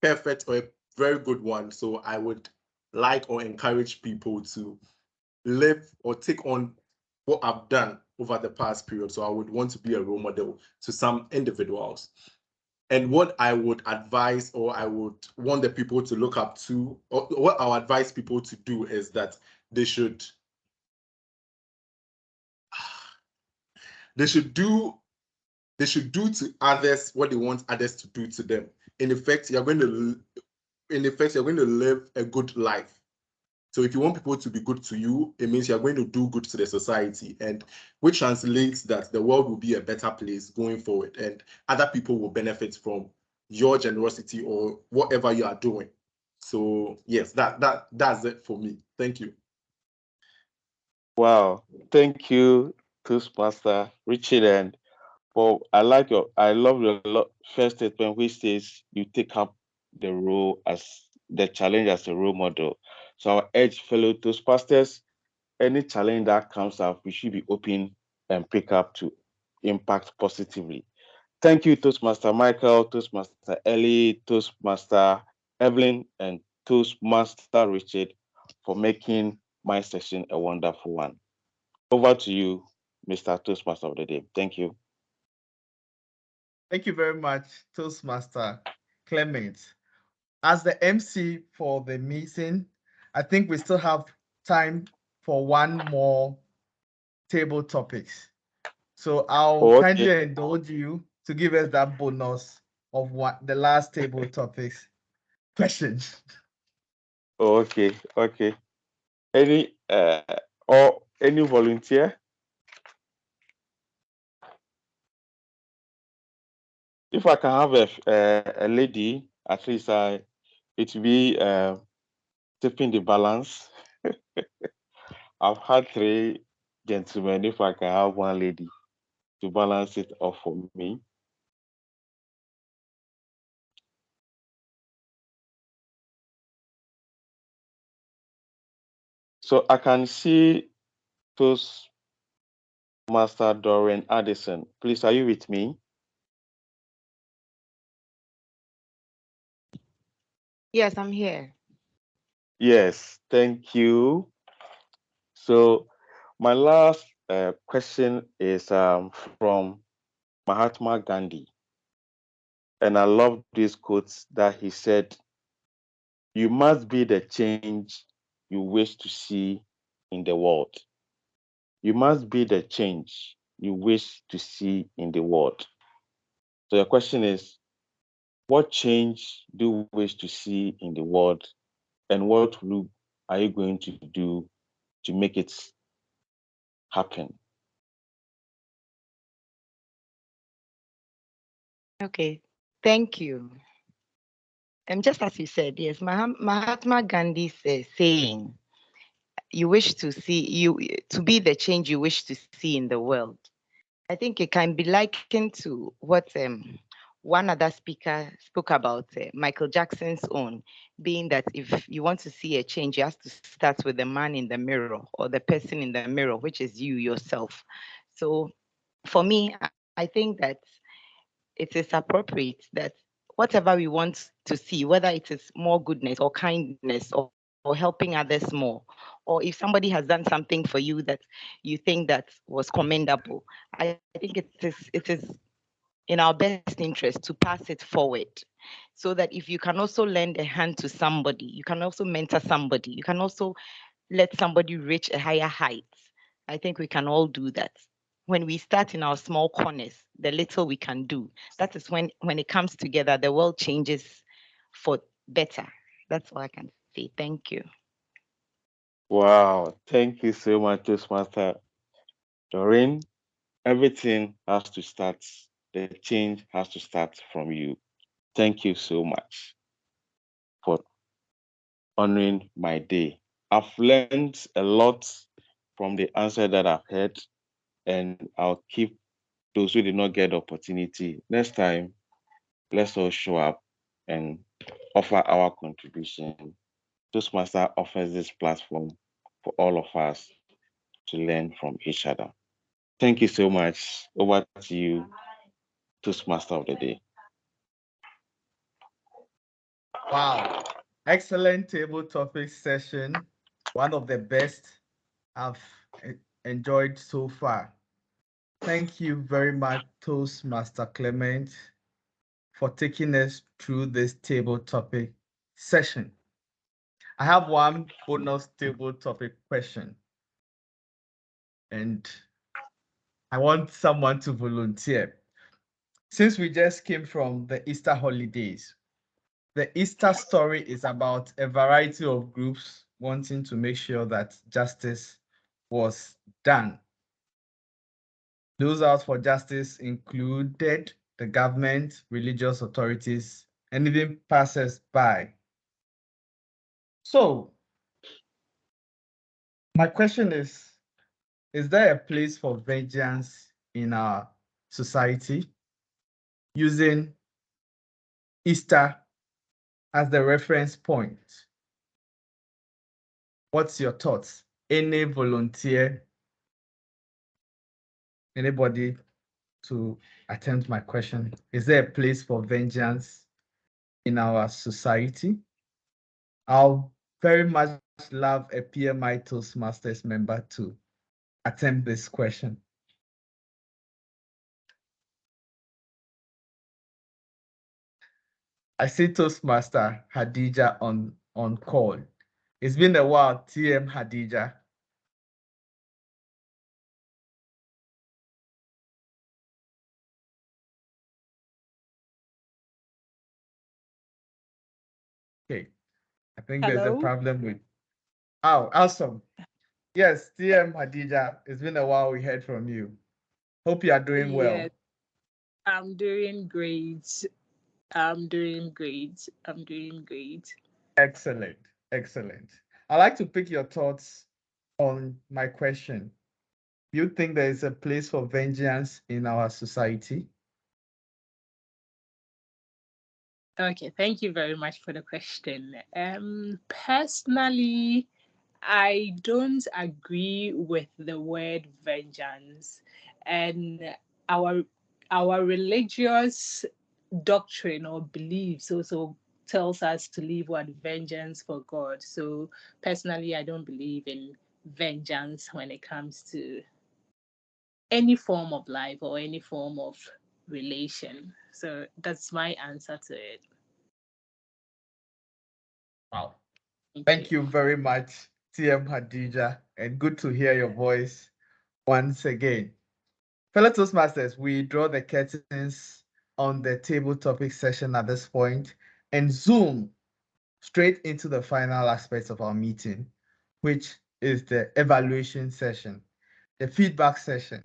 perfect or a very good one. So I would like or encourage people to live or take on what I've done over the past period. So I would want to be a role model to some individuals. And what I would advise, or I would want the people to look up to, or what I would advise people to do is that they should do to others what they want others to do to them. In effect, you're going to live a good life. So if you want people to be good to you, it means you're going to do good to the society, and which translates that the world will be a better place going forward, and other people will benefit from your generosity or whatever you are doing. So yes, that's it for me. Thank you. Wow, thank you, Toastmaster Richard. And I love your first statement, which says you take up the role as the challenge as a role model. So I urge fellow Toastmasters, any challenge that comes up, we should be open and pick up to impact positively. Thank you, Toastmaster Michael, Toastmaster Ellie, Toastmaster Evelyn, and Toastmaster Richard for making my session a wonderful one. Over to you, Mr. Toastmaster of the Day. Thank you. Thank you very much, Toastmaster Clement. As the MC for the meeting, I think we still have time for one more table topics. So I'll kindly indulge you to give us that bonus of what the last table topics questions. Okay. Any volunteer? If I can have a lady, at least it will be tipping the balance. I've had 3 gentlemen. If I can have one lady to balance it off for me. So I can see Toastmaster Dorian Addison. Please, are you with me? Yes, I'm here. Yes, thank you. So my last question is from Mahatma Gandhi. And I love these quotes that he said, "You must be the change you wish to see in the world. You must be the change you wish to see in the world." So the question is, what change do you wish to see in the world, and what are you going to do to make it happen? Okay, thank you. And just as you said, yes, Mahatma Gandhi's saying, "You wish to see to be the change you wish to see in the world." I think it can be likened to what one other speaker spoke about Michael Jackson's own, being that if you want to see a change, you have to start with the man in the mirror or the person in the mirror, which is you yourself. So for me, I think that it is appropriate that whatever we want to see, whether it is more goodness or kindness or helping others more, or if somebody has done something for you that you think that was commendable, I think it is in our best interest to pass it forward, so that if you can also lend a hand to somebody, you can also mentor somebody, you can also let somebody reach a higher height. I think we can all do that. When we start in our small corners, the little we can do, that is when it comes together, the world changes for better. That's all I can say. Thank you. Wow, thank you so much, Toastmaster Doreen. Everything has to start, the change has to start from you. Thank you so much for honoring my day. I've learned a lot from the answer that I've heard, and I'll keep those who did not get the opportunity. Next time, let's all show up and offer our contribution. Toastmaster offers this platform for all of us to learn from each other. Thank you so much. Over to you, Toastmaster of the Day. Wow, excellent table topic session. One of the best I've enjoyed so far. Thank you very much, Toastmaster Clement, for taking us through this table topic session. I have one bonus table topic question, and I want someone to volunteer. Since we just came from the Easter holidays, the Easter story is about a variety of groups wanting to make sure that justice was done. Those out for justice included the government, religious authorities, and even passers-by. So, my question is there a place for vengeance in our society? Using Easter as the reference point. What's your thoughts? Any volunteer? Anybody to attempt my question? Is there a place for vengeance in our society? I'll very much love a PMI Toastmasters member to attempt this question. I see Toastmaster Hadija on call. It's been a while, TM Hadija. Okay, I think there's a Hello? problem with. Oh, awesome. Yes, TM Hadija, it's been a while we heard from you. Hope you are doing well. Yes, I'm doing great. I'm doing great. I'm doing great. Excellent, excellent. I'd like to pick your thoughts on my question. Do you think there is a place for vengeance in our society? Okay, thank you very much for the question. Personally, I don't agree with the word vengeance, and our our religious doctrine or beliefs also tells us to leave what vengeance for God. So personally, I don't believe in vengeance when it comes to any form of life or any form of relation. So that's my answer to it. Wow. Thank you very much, TM Hadija, and good to hear your voice once again. Fellow Toastmasters, we draw the curtains on the table topic session at this point and zoom straight into the final aspects of our meeting, which is the evaluation session, the feedback session.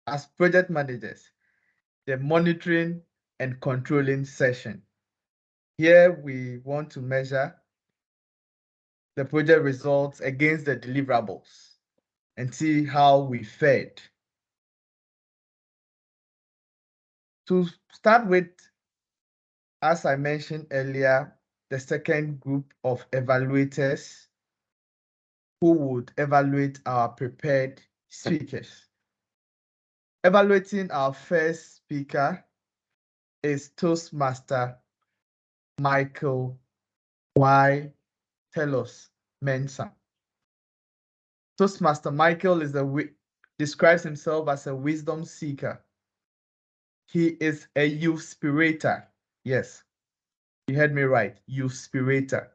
As project managers, the monitoring and controlling session. Here we want to measure the project results against the deliverables and see how we fared. To start with, as I mentioned earlier, the second group of evaluators who would evaluate our prepared speakers. Evaluating our first speaker is Toastmaster Michael Y. Telos Mensah. Toastmaster Michael describes himself as a wisdom seeker. He is a youth-spirator. Yes, you heard me right, youth-spirator.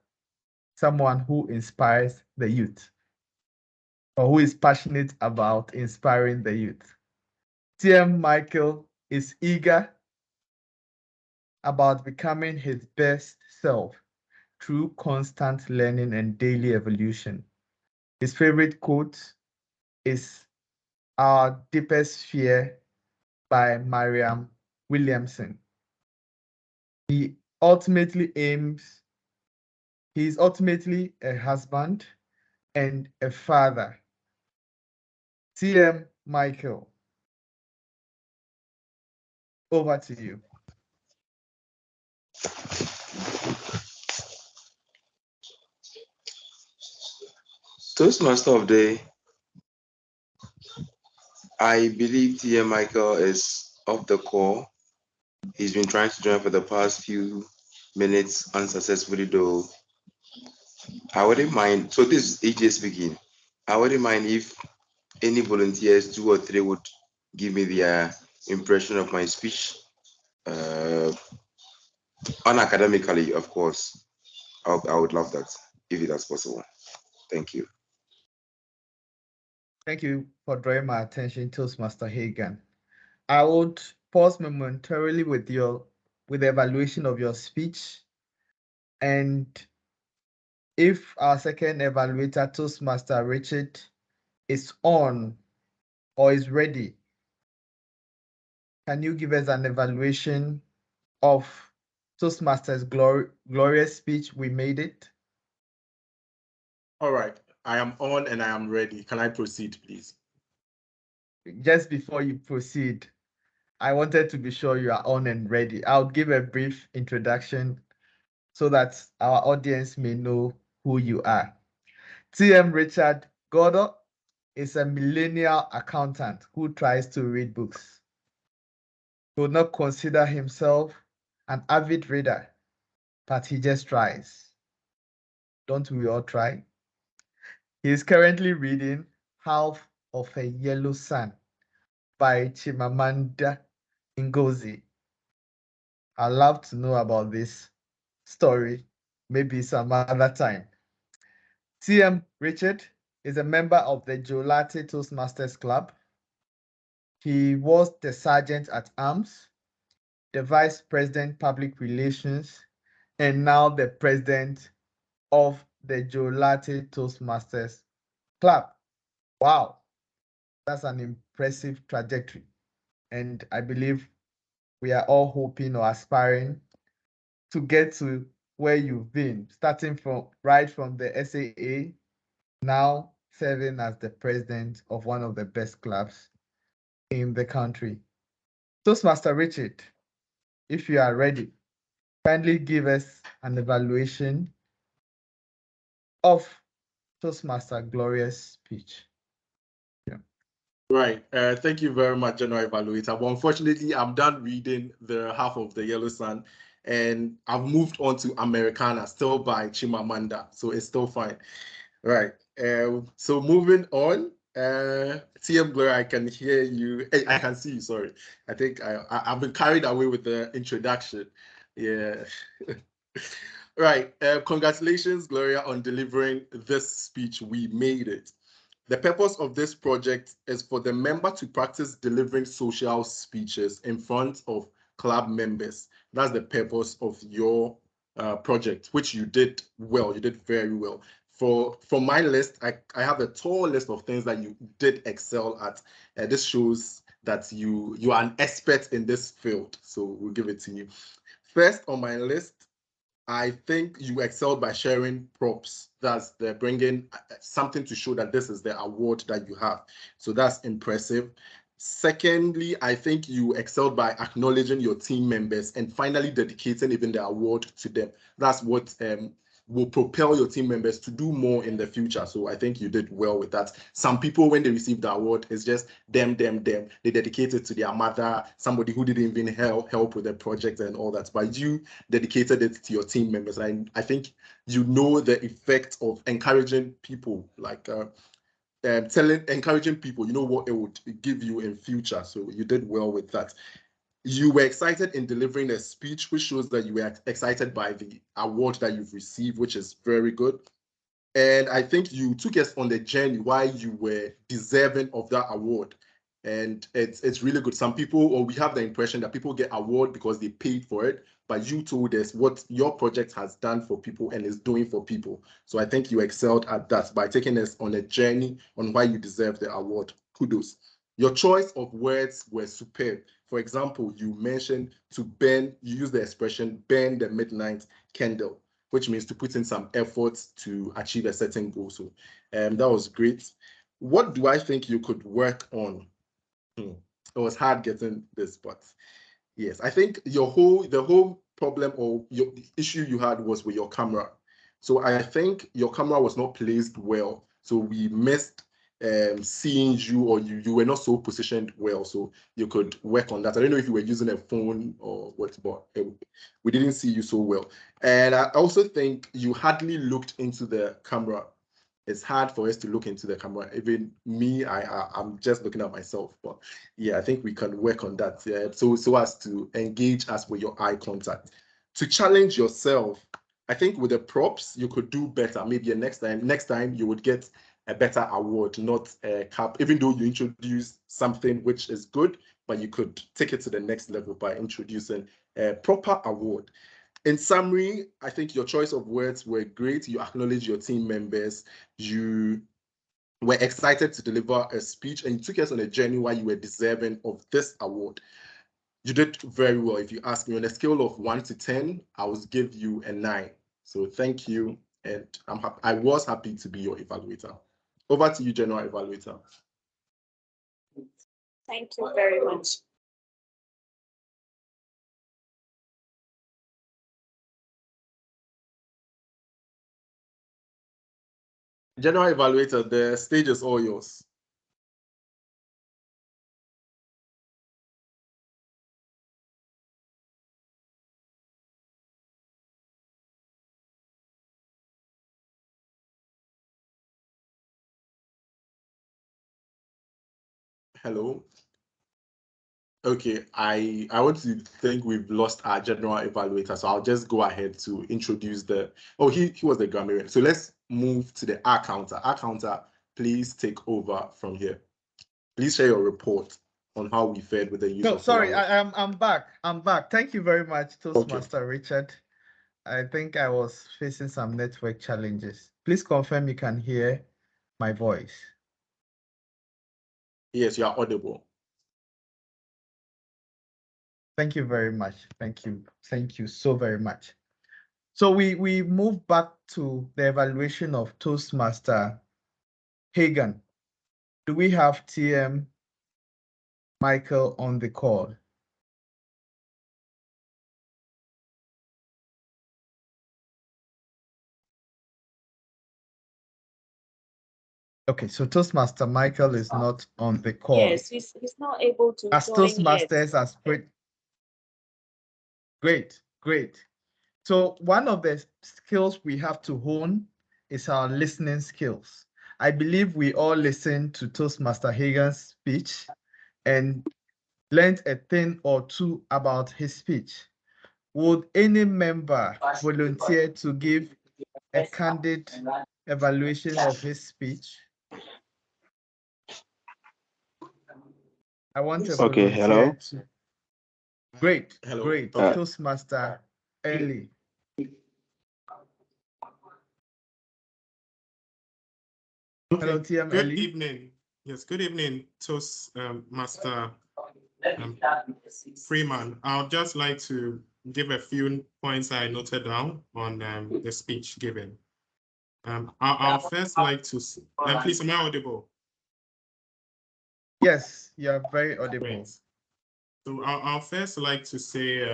Someone who inspires the youth or who is passionate about inspiring the youth. TM Michael is eager about becoming his best self through constant learning and daily evolution. His favorite quote is "Our Deepest Fear" by Mariam Williamson. He is ultimately a husband and a father. TM Michael, over to you. Toastmaster of the Day, I believe TM Michael is off the call. He's been trying to join for the past few minutes unsuccessfully, though. I wouldn't mind. So this is AJ speaking. I wouldn't mind if any volunteers, 2 or 3, would give me their impression of my speech. Unacademically, of course. I would love that if it is possible. Thank you. Thank you for drawing my attention, Toastmaster Hagan. I would pause momentarily with the evaluation of your speech and if our second evaluator, Toastmaster Richard, is on or is ready, can you give us an evaluation of Toastmaster's glorious speech? We made it. All right, I am on and I am ready. Can I proceed, please? Just before you proceed, I wanted to be sure you are on and ready. I'll give a brief introduction so that our audience may know who you are. TM Richard Gordo is a millennial accountant who tries to read books. He would not consider himself an avid reader, but he just tries. Don't we all try? He is currently reading Half of a Yellow Sun by Chimamanda Ngozi. I'd love to know about this story, maybe some other time. TM Richard is a member of the Jolate Toastmasters Club. He was the sergeant at arms, the vice president public relations, and now the president of the Jolate Toastmasters Club. Wow, that's an impressive trajectory. And I believe we are all hoping or aspiring to get to where you've been, starting from the SAA, now serving as the president of one of the best clubs in the country. Toastmaster Richard, if you are ready, kindly give us an evaluation of Toastmaster Gloria's speech. Right. Thank you very much, General Evaluator. But unfortunately, I'm done reading the Half of the Yellow Sun, and I've moved on to Americana, still by Chimamanda, so it's still fine. Right. So moving on, TM Gloria, I can hear you. I can see you. Sorry. I think I've been carried away with the introduction. Yeah. Right. Congratulations, Gloria, on delivering this speech. We made it. The purpose of this project is for the member to practice delivering social speeches in front of club members. That's the purpose of your project, which you did well. You did very well. For my list, I have a tall list of things that you did excel at. This shows that you are an expert in this field. So we'll give it to you. First on my list, I think you excelled by sharing props. That's the bringing something to show that this is the award that you have. So that's impressive. Secondly, I think you excelled by acknowledging your team members and finally dedicating even the award to them. That's what will propel your team members to do more in the future. So I think you did well with that. Some people, when they receive the award, it's just them. They dedicate it to their mother, somebody who didn't even help with the project and all that. But you dedicated it to your team members. And I think you know the effect of encouraging people, like encouraging people, you know what it would give you in future. So you did well with that. You were excited in delivering a speech, which shows that you were excited by the award that you've received, which is very good. And I think you took us on the journey why you were deserving of that award. And it's really good. Some people, or we have the impression that people get award because they paid for it, but you told us what your project has done for people and is doing for people. So I think you excelled at that by taking us on a journey on why you deserve the award. Kudos. Your choice of words were superb. For example, you mentioned to burn, you used the expression burn the midnight candle, which means to put in some efforts to achieve a certain goal. So that was great. What do I think you could work on? It was hard getting this, but yes, I think the whole problem or the issue you had was with your camera. So I think your camera was not placed well. So we missed seeing you, or you were not so positioned well. So you could work on that. I don't know if you were using a phone or what, but we didn't see you so well. And I also think you hardly looked into the camera. It's hard for us to look into the camera. Even me, I'm just looking at myself. But yeah, I think we can work on that. Yeah, so as to engage us with your eye contact. To challenge yourself, I think with the props, you could do better. Maybe next time you would get a better award, not a cap, even though you introduced something which is good, but you could take it to the next level by introducing a proper award. In summary, I think your choice of words were great. You acknowledged your team members. You were excited to deliver a speech, and you took us on a journey why you were deserving of this award. You did very well. If you ask me, on a scale of 1 to 10, I would give you a 9. So thank you, and I was happy to be your evaluator. Over to you, General Evaluator. Thank you very much. General Evaluator, the stage is all yours. Hello. Okay, I want to think we've lost our general evaluator, so I'll just go ahead to introduce he was the grammarian. So let's move to the R counter. R counter, please take over from here. Please share your report on how we fared with the use of sorry, I'm back. Thank you very much, Toastmaster Richard. I think I was facing some network challenges. Please confirm you can hear my voice. Yes, you are audible. Thank you very much. Thank you. Thank you so very much. So we move back to the evaluation of Toastmaster Hagan. Do we have TM Michael on the call? Okay, so Toastmaster Michael is not on the call. Yes, he's not able to As join Toastmasters yet. are spread. Great, great. So one of the skills we have to hone is our listening skills. I believe we all listened to Toastmaster Hagan's speech and learned a thing or two about his speech. Would any member volunteer to give a candid evaluation of his speech? I want a volunteer. Hello. Great, Hello. great. Toastmaster Ellie. Hello, TM Good Ellie. evening. Yes, good evening, Toastmaster Freeman. I'd just like to give a few points I noted down on the speech given. I'll first like to, please, am I audible? Yes, you are very audible. Great. So I'll first like to say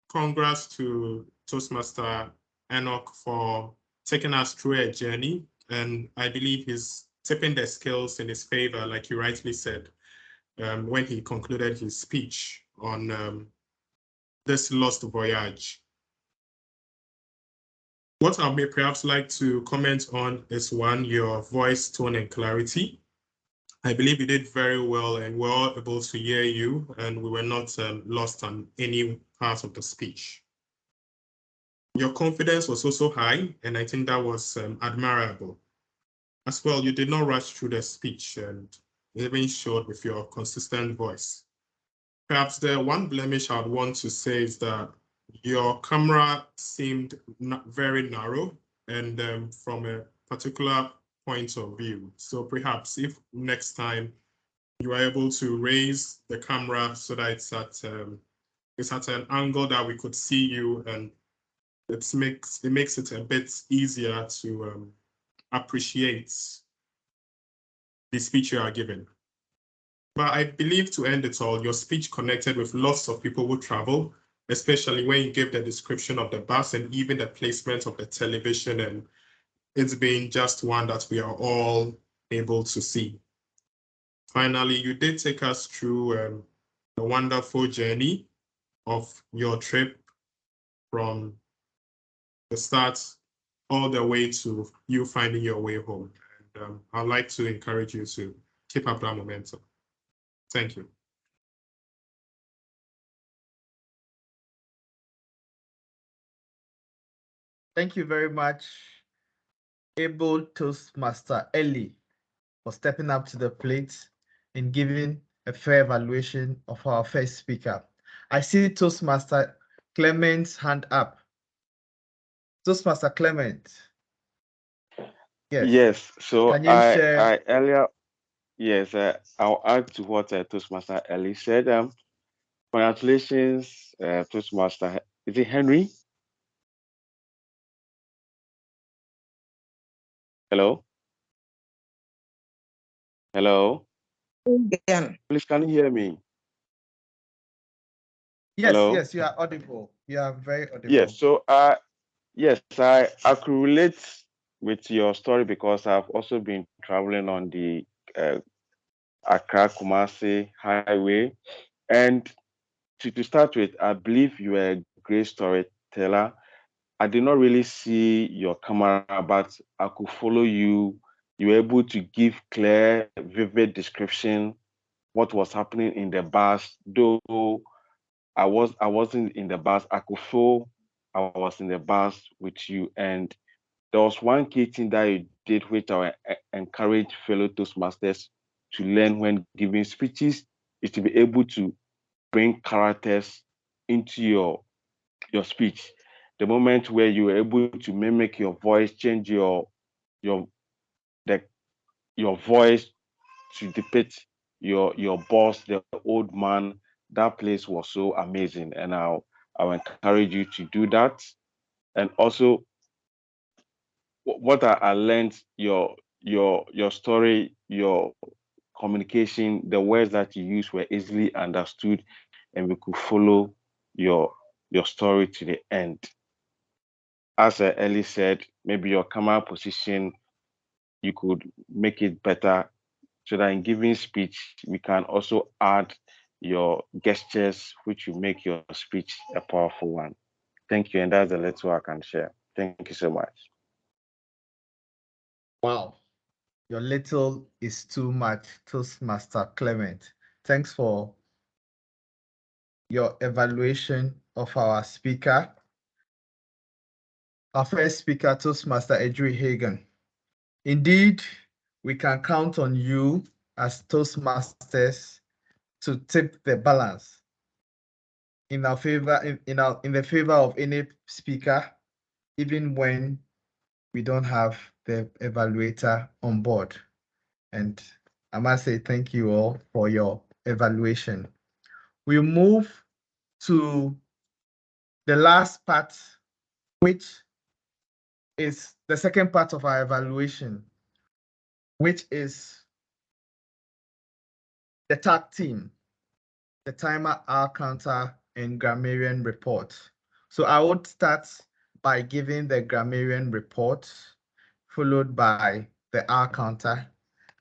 congrats to Toastmaster Enoch for taking us through a journey. And I believe he's tipping the scales in his favor, like you rightly said, when he concluded his speech on this lost voyage. What I may perhaps like to comment on is one, your voice tone and clarity. I believe you did very well and we're all able to hear you and we were not lost on any part of the speech. Your confidence was also high and I think that was admirable. As well, you did not rush through the speech and even showed with your consistent voice. Perhaps the one blemish I'd want to say is that your camera seemed very narrow and from a particular point of view. So perhaps if next time you are able to raise the camera so that it's at an angle that we could see you, and it makes it a bit easier to appreciate the speech you are giving. But I believe to end it all, your speech connected with lots of people who travel, especially when you gave the description of the bus and even the placement of the television, and it's been just one that we are all able to see. Finally, you did take us through the wonderful journey of your trip from the start all the way to you finding your way home. And I'd like to encourage you to keep up that momentum. Thank you. Thank you very much, able Toastmaster Ellie, for stepping up to the plate and giving a fair evaluation of our first speaker. I see Toastmaster Clement's hand up. Toastmaster Clement. Yes. Yes. So Can you share? I earlier, yes, I'll add to what Toastmaster Ellie said. Congratulations, Toastmaster. Is it Henry? Hello? Hello? Again. Please, can you hear me? Yes, Hello? yes, you are audible. You are very audible. Yes. So yes, I could relate with your story because I've also been traveling on the Accra Kumasi highway. And to start with, I believe you are a great storyteller. I did not really see your camera, but I could follow you. You were able to give clear, vivid description what was happening in the bus. Though I wasn't in the bus, I could feel I was in the bus with you. And there was one key thing that you did, which I encourage fellow Toastmasters to learn when giving speeches, is to be able to bring characters into your speech. The moment where you are able to mimic your voice, change your the your voice to depict your boss, the old man, that place was so amazing. And I'll encourage you to do that. And also what I learned, your story, your communication, the words that you use were easily understood, and we could follow your story to the end. As Ellie said, maybe your camera position, you could make it better so that in giving speech, we can also add your gestures, which will make your speech a powerful one. Thank you. And that's the little I can share. Thank you so much. Wow. Your little is too much, Toastmaster Clement. Thanks for your evaluation of our speaker. Our first speaker, Toastmaster Edry Hagan. Indeed, we can count on you as Toastmasters to tip the balance in our favor, in the favor of any speaker, even when we don't have the evaluator on board. And I must say thank you all for your evaluation. We move to the last part, which is the second part of our evaluation, which is the tag team, the timer, hour counter, and grammarian report. So I would start by giving the grammarian report, followed by the hour counter,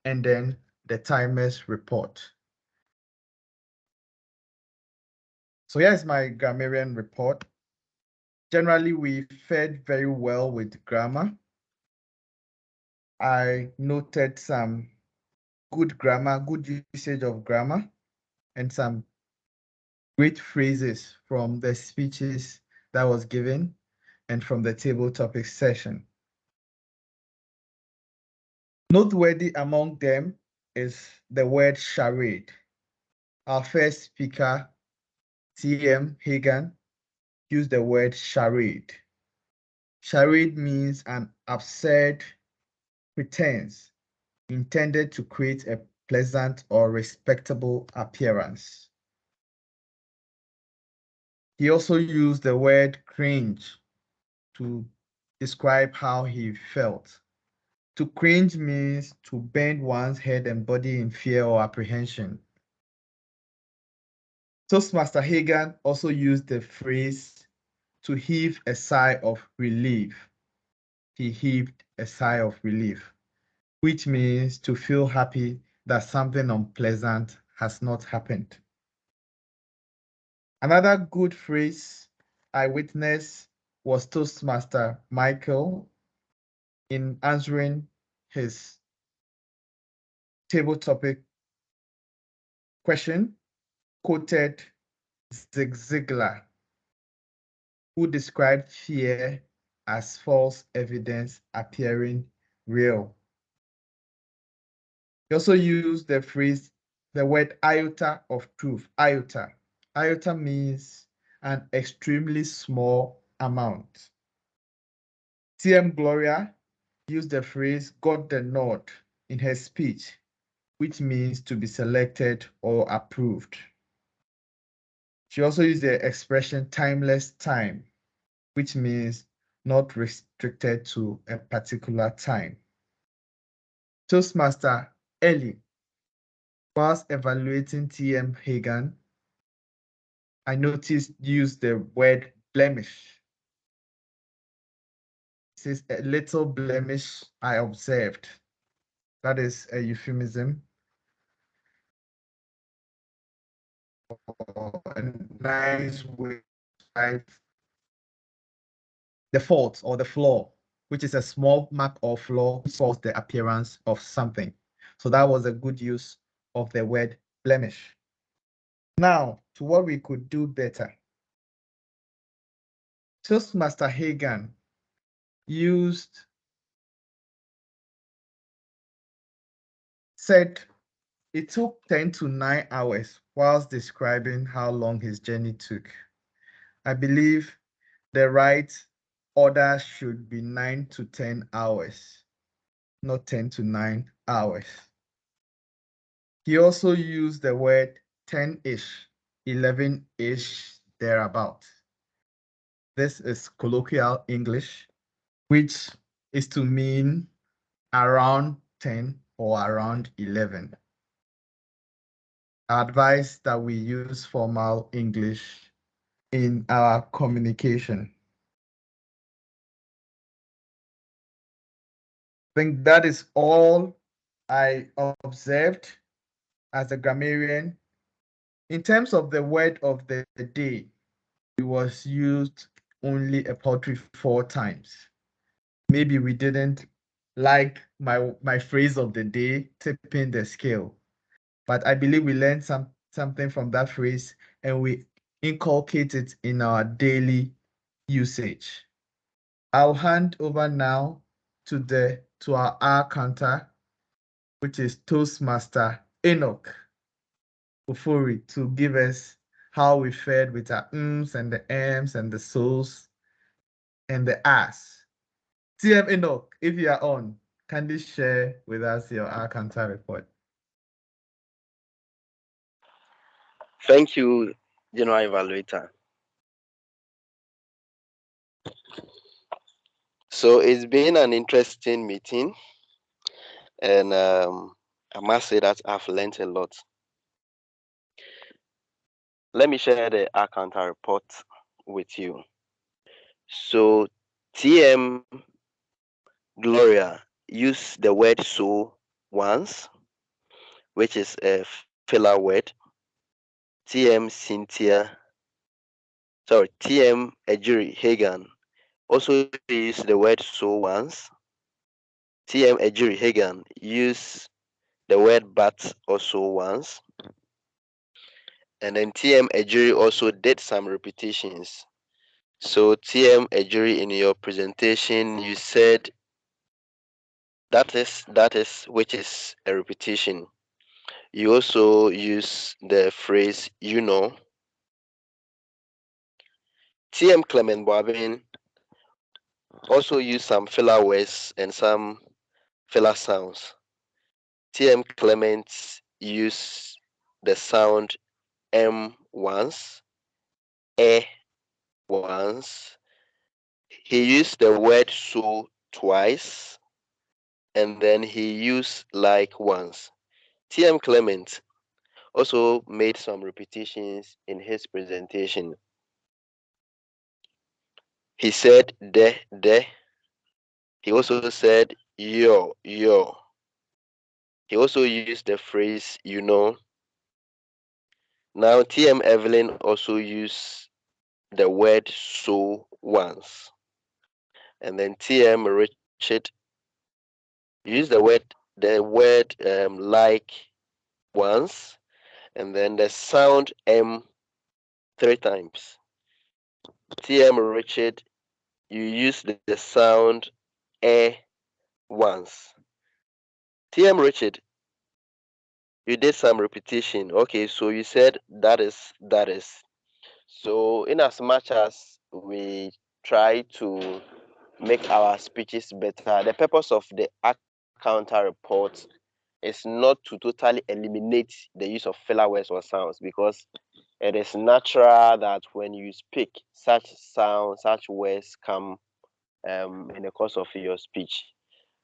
and then the timers report. So here's my grammarian report. Generally, we fared very well with grammar. I noted some good grammar, good usage of grammar, and some great phrases from the speeches that was given and from the table topic session. Noteworthy among them is the word charade. Our first speaker, T.M. Hagan, used the word charade. Charade means an absurd pretense intended to create a pleasant or respectable appearance. He also used the word cringe to describe how he felt. To cringe means to bend one's head and body in fear or apprehension. Toastmaster Hagan also used the phrase to heave a sigh of relief. He heaved a sigh of relief, which means to feel happy that something unpleasant has not happened. Another good phrase I witnessed was Toastmaster Michael in answering his table topic question, quoted Zig Ziglar, who described fear as false evidence appearing real. He also used the word iota of truth. Iota. Iota means an extremely small amount. TM Gloria used the phrase got the nod in her speech, which means to be selected or approved. She also used the expression timeless time, which means not restricted to a particular time. Toastmaster Ellie, whilst evaluating TM Hagan, I noticed used the word blemish. It says a little blemish I observed. That is a euphemism. Or a nice way to describe the fault or the flaw, which is a small mark or flaw which spoils the appearance of something. So that was a good use of the word blemish. Now, to what we could do better. Toastmaster Hagan said it took 10 to 9 hours whilst describing how long his journey took. I believe the right order should be 9 to 10 hours, not 10 to 9 hours. He also used the word 10-ish, 11-ish, thereabout. This is colloquial English, which is to mean around 10 or around 11. I advise that we use formal English in our communication. I think that is all I observed as a grammarian. In terms of the word of the day, it was used only a paltry 4 times. Maybe we didn't like my phrase of the day, tipping the scale. But I believe we learned something from that phrase and we inculcate it in our daily usage. I'll hand over now to our counter, which is Toastmaster Enoch Ofori, to give us how we fared with our ms and the m's and the so's and the as. TM Enoch, if you are on, kindly share with us your R counter report. Thank you, General Evaluator. So it's been an interesting meeting, and I must say that I've learned a lot. Let me share the account report with you. So TM Gloria used the word so once, which is a filler word. TM Ejiri Hagan also used the word so once. TM Ejiri Hagan used the word but also once. And then TM Ejiri also did some repetitions. So TM Ejiri, in your presentation, you said that is, which is a repetition. You also use the phrase you know. TM Clement Boabin also used some filler words and some filler sounds. TM Clement used the sound M once, E once. He used the word so twice, and then he used like once. TM Clement also made some repetitions in his presentation. He said de. He also said yo. He also used the phrase you know. Now TM Evelyn also used the word so once. And then TM Richard used the word like once, and then the sound M 3 times. TM Richard, you used the sound E once. TM Richard, you did some repetition. Okay, so you said that is. So in as much as we try to make our speeches better, the purpose of the counter report is not to totally eliminate the use of filler words or sounds, because it is natural that when you speak, such sounds, such words come in the course of your speech.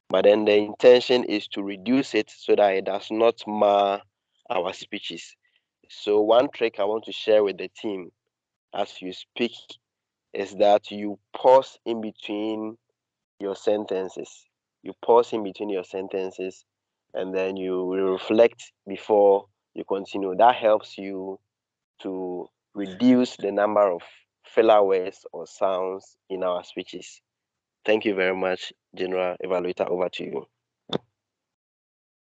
But then the intention is to reduce it so that it does not mar our speeches. So one trick I want to share with the team as you speak is that you pause in between your sentences. You pause in between your sentences and then you will reflect before you continue. That helps you to reduce the number of filler words or sounds in our speeches. Thank you very much, General Evaluator. Over to you.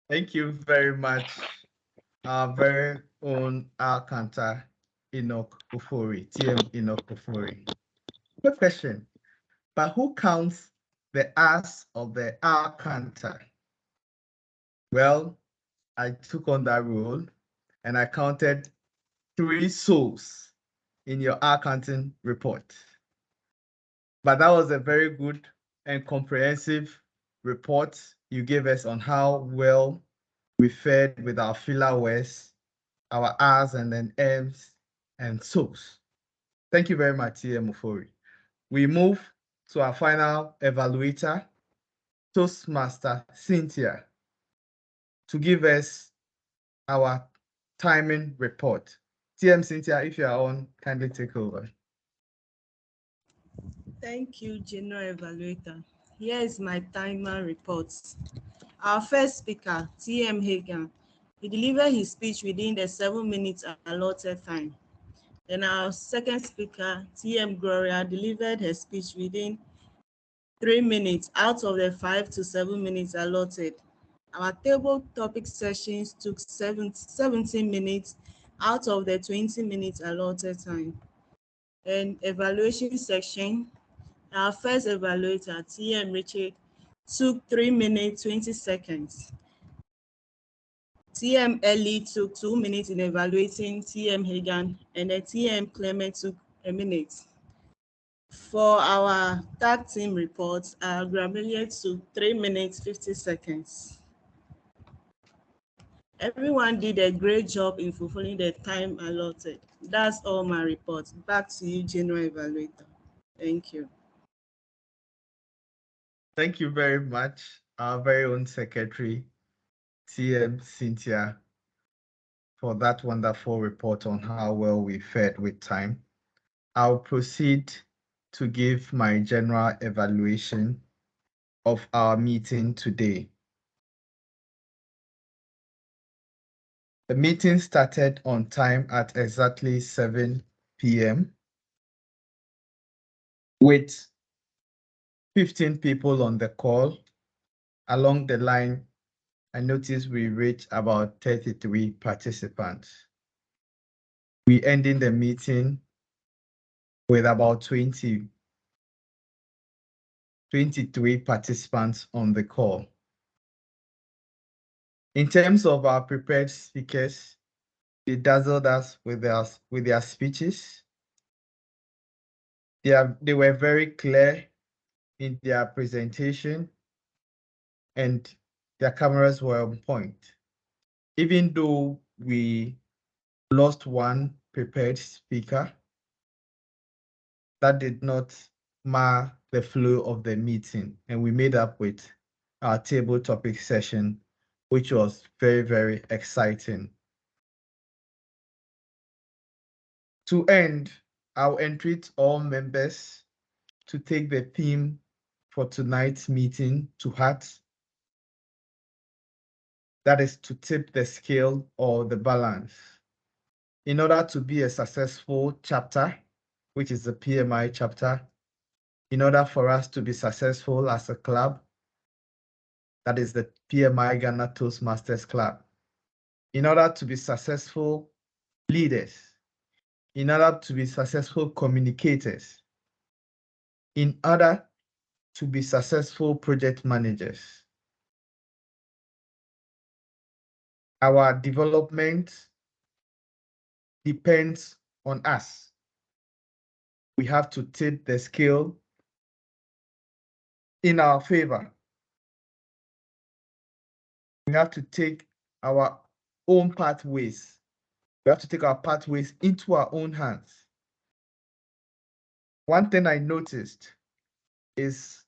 Thank you very much, our very own Alcanta Enoch Ofori, TM Enoch Ofori. Quick question, but who counts the R's of the Alcanta? Well, I took on that role and I counted 3 souls in your accounting report. But that was a very good and comprehensive report you gave us on how well we fared with our filler words, our R's and then M's and souls. Thank you very much, TM Ofori. We move to our final evaluator, Toastmaster Cynthia, to give us our timing report. TM Cynthia, if you are on, kindly take over. Thank you, General Evaluator. Here is my timer report. Our first speaker, TM Hagan, he delivered his speech within the 7 minutes allotted time. Then our second speaker, TM Gloria, delivered her speech within 3 minutes out of the 5 to 7 minutes allotted. Our table topic sessions took 17 minutes out of the 20 minutes allotted time. And evaluation section, our first evaluator, TM Richard, took 3 minutes, 20 seconds. TM Ellie took 2 minutes in evaluating TM Hagan, and the TM Clement took 1 minute. For our tag team reports, our Gramilia took 3 minutes, 50 seconds. Everyone did a great job in fulfilling the time allotted. That's all my reports. Back to you, General Evaluator. Thank you. Thank you very much, our very own secretary, TM Cynthia, for that wonderful report on how well we fared with time. I'll proceed to give my general evaluation of our meeting today. The meeting started on time at exactly 7 p.m. with 15 people on the call. Along the line, I noticed we reached about 33 participants. We ended the meeting with about 23 participants on the call. In terms of our prepared speakers, they dazzled us with their speeches. They were very clear in their presentation and their cameras were on point. Even though we lost one prepared speaker, that did not mar the flow of the meeting, and we made up with our table topic session, which was very, very exciting. To end, I'll entreat all members to take the theme for tonight's meeting to heart. That is to tip the scale or the balance. In order to be a successful chapter, which is the PMI chapter, in order for us to be successful as a club, that is the PMI Ghana Toastmasters Club, in order to be successful leaders, in order to be successful communicators, in order to be successful project managers, our development depends on us. we have to tip the scale in our favor. We have to take our own pathways. We have to take our pathways into our own hands. One thing I noticed is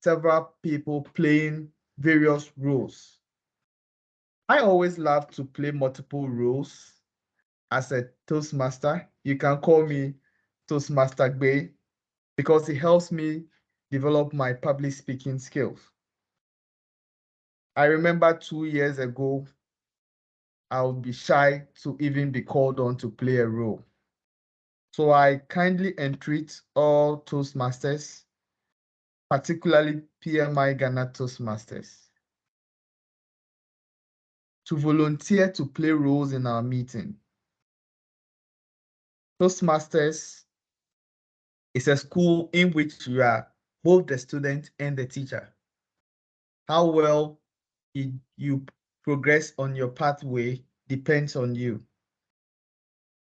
several people playing various roles. I always love to play multiple roles as a Toastmaster. You can call me Toastmaster Gbe because it helps me develop my public speaking skills. I remember 2 years ago, I would be shy to even be called on to play a role. So I kindly entreat all Toastmasters, particularly PMI Ghana Toastmasters, to volunteer to play roles in our meeting. Toastmasters is a school in which you are both the student and the teacher. How well you progress on your pathway depends on you.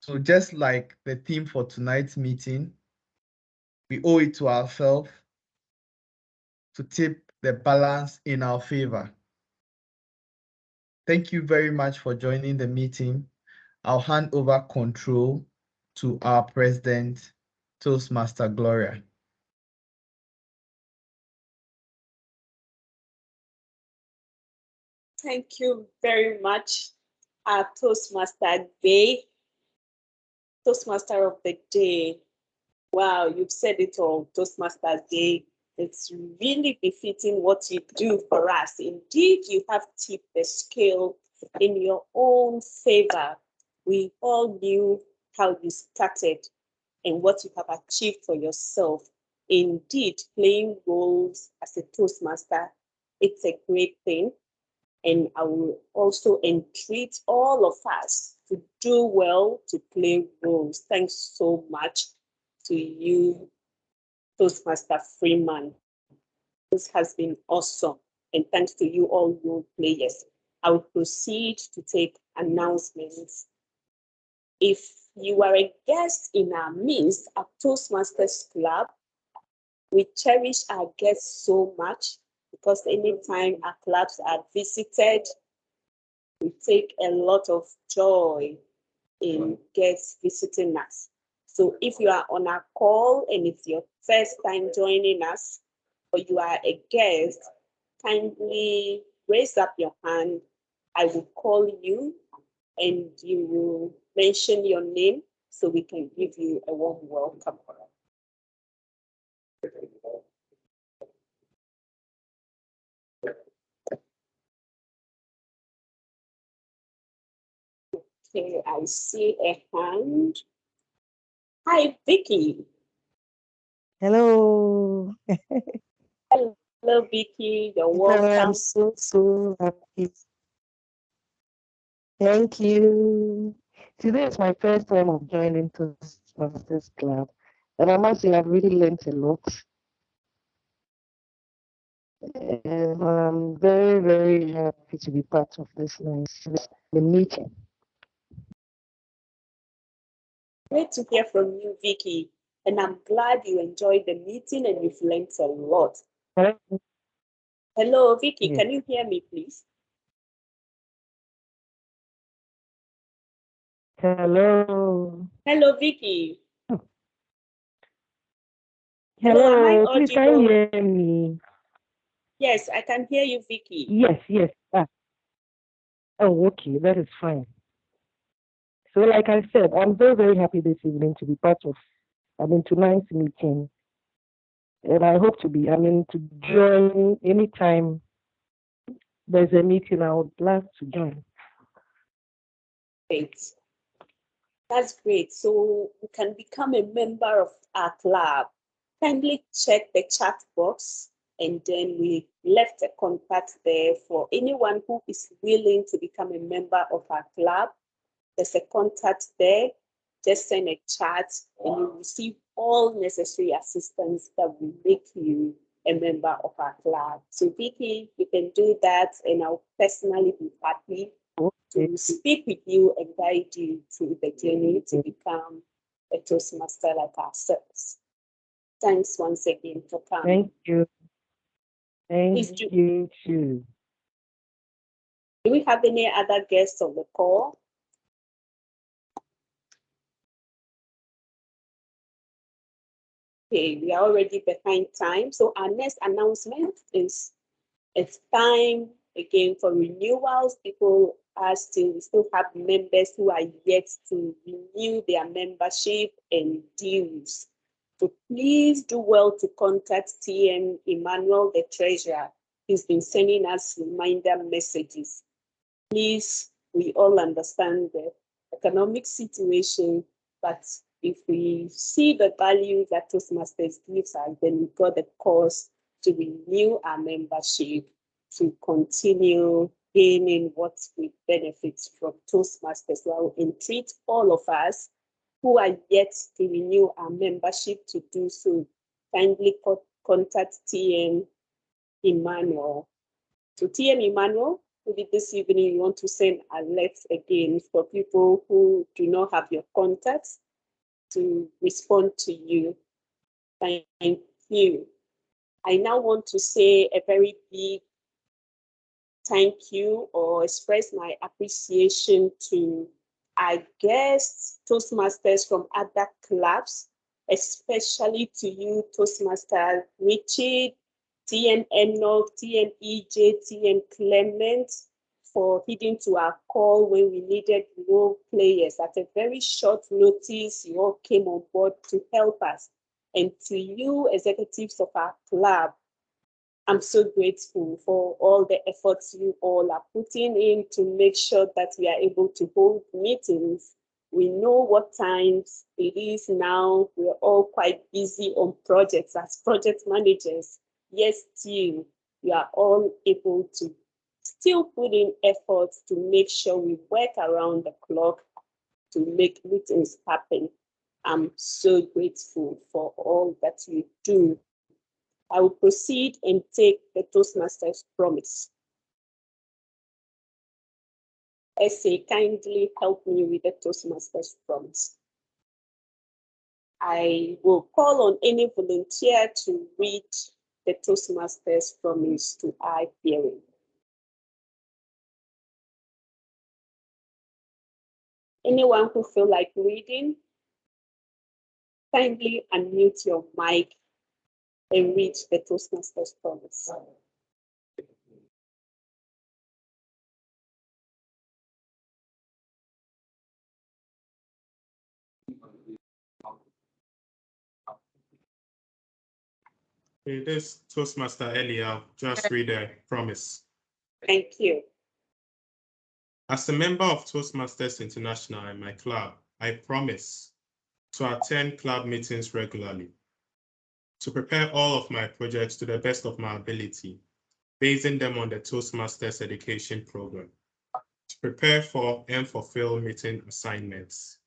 So just like the theme for tonight's meeting, we owe it to ourselves to tip the balance in our favor. Thank you very much for joining the meeting. I'll hand over control to our president, Toastmaster Gloria. Thank you very much, Toastmaster Gbe, Toastmaster of the Day. Wow, you've said it all, Toastmaster Day. It's really befitting what you do for us. Indeed, you have tipped the scale in your own favor. We all knew how you started and what you have achieved for yourself. Indeed, playing roles as a Toastmaster, it's a great thing. And I will also entreat all of us to do well to play roles. Thanks so much to you, Toastmaster Freeman. This has been awesome. And thanks to you, all role players. I will proceed to take announcements. If you are a guest in our midst at Toastmasters Club, we cherish our guests so much because anytime our clubs are visited, we take a lot of joy in guests visiting us. So if you are on our call and it's your first time joining us, or you are a guest, kindly raise up your hand. I will call you and you will mention your name so we can give you a warm welcome. Okay, I see a hand. Hi, Vicky. Hello. Hello, Vicky. You're I'm welcome. so happy. Thank you. Today is my first time of joining Toastmasters Club, and I must say I've really learned a lot. And I'm very, very happy to be part of this nice meeting. Great to hear from you, Vicky. And I'm glad you enjoyed the meeting and you've learned a lot. Hello, Vicky. Yes. Can you hear me, please? Hello. Hello, Vicky. Hello, am I please can audible? you hear me? Yes, I can hear you, Vicky. Yes. Oh, okay, that is fine. So like I said, I'm very, very happy this evening to be part of, tonight's meeting. And I hope to join anytime there's a meeting. I would love to join. Great. That's great. So you can become a member of our club. Kindly check the chat box, and then we left a contact there for anyone who is willing to become a member of our club. There's a contact there. Just send a chat and you receive all necessary assistance that will make you a member of our club. So Vicky, you can do that and I'll personally be happy to speak with you and guide you through the journey to become a Toastmaster like ourselves. Thanks once again for coming. Thank you. Please Thank you too. Do we have any other guests on the call? Okay, we are already behind time. So our next announcement is it's time again for renewals. People we still have members who are yet to renew their membership and dues. So please do well to contact TM Emmanuel, the treasurer. He's been sending us reminder messages. Please, we all understand the economic situation, but if we see the value that Toastmasters gives us, then we've got the cause to renew our membership, to continue gaining what we benefit from Toastmasters. So I will entreat all of us who are yet to renew our membership to do so. Kindly contact TM Emmanuel. So TM Emmanuel, maybe this evening you want to send alerts again for people who do not have your contacts to respond to you. Thank you. I now want to say a very big thank you or express my appreciation to our guests, Toastmasters from other clubs, especially to you, Toastmaster Richard, TN Enoch, TN EJ, TN Clement, for heeding to our call when we needed role players. At a very short notice, you all came on board to help us. And to you, executives of our club, I'm so grateful for all the efforts you all are putting in to make sure that we are able to hold meetings. We know what times it is now. We're all quite busy on projects as project managers. Yes, still, we are all able to still put in efforts to make sure we work around the clock to make meetings happen. I'm so grateful for all that you do. I will proceed and take the Toastmasters promise. Essay, kindly help me with the Toastmasters promise. I will call on any volunteer to read the Toastmasters promise to our hearing. Anyone who feel like reading, kindly unmute your mic and read the Toastmasters promise. Okay, this Toastmaster Eli, I'll just read a promise. Thank you. As a member of Toastmasters International and my club, I promise to attend club meetings regularly, to prepare all of my projects to the best of my ability, basing them on the Toastmasters education program, to prepare for and fulfill meeting assignments,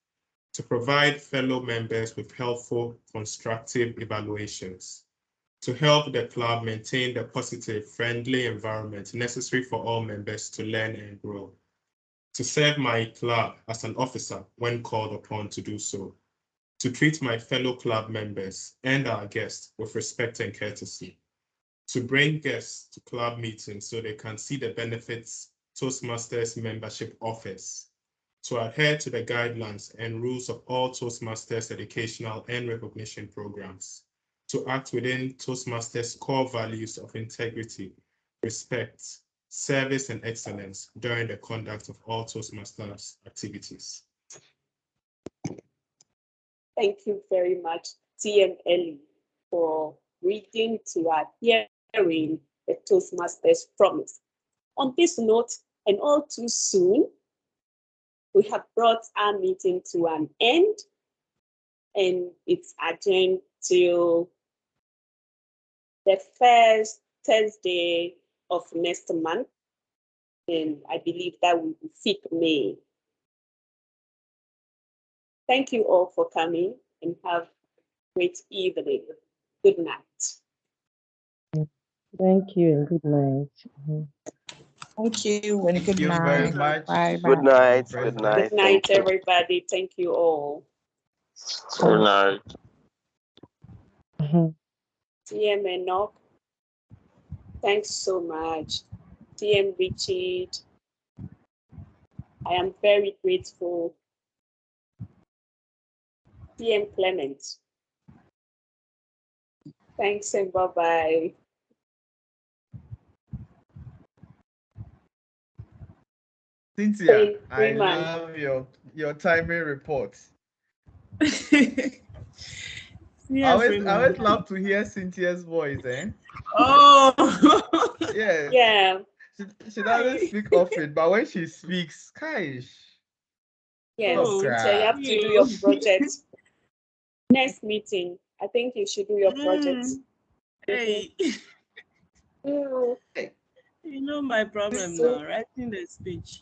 to provide fellow members with helpful, constructive evaluations, to help the club maintain the positive, friendly environment necessary for all members to learn and grow, to serve my club as an officer when called upon to do so, to treat my fellow club members and our guests with respect and courtesy, to bring guests to club meetings so they can see the benefits Toastmasters membership offers, to adhere to the guidelines and rules of all Toastmasters educational and recognition programs, to act within Toastmasters' core values of integrity, respect, service, and excellence during the conduct of all Toastmasters activities. Thank you very much, TM Eli, for reading to our hearing the Toastmasters promise. On this note, and all too soon, we have brought our meeting to an end, and it's adjourned till the first Thursday of next month, and I believe that will be 5th May. Thank you all for coming and have a great evening. Good night. Thank you and good night. Thank you and good Thank you very night. much. Bye bye. Good night. Good Good night. Good night, Thank you. everybody. Thank you all. Good night. TM Enoch, thanks so much. TM Richard, I am very grateful. TM Clement, thanks and bye-bye. Cynthia, Hey, I Freeman. love your timing reports. Yeah, I always Freeman. love to hear Cynthia's voice, eh? Oh, Yes. Yeah, She doesn't speak often, but when she speaks, Kaish. yes. Oh, Cynthia, you have to do your project. Next meeting, I think you should do your project. Hey, Mm. you know my problem So- now, writing the speech.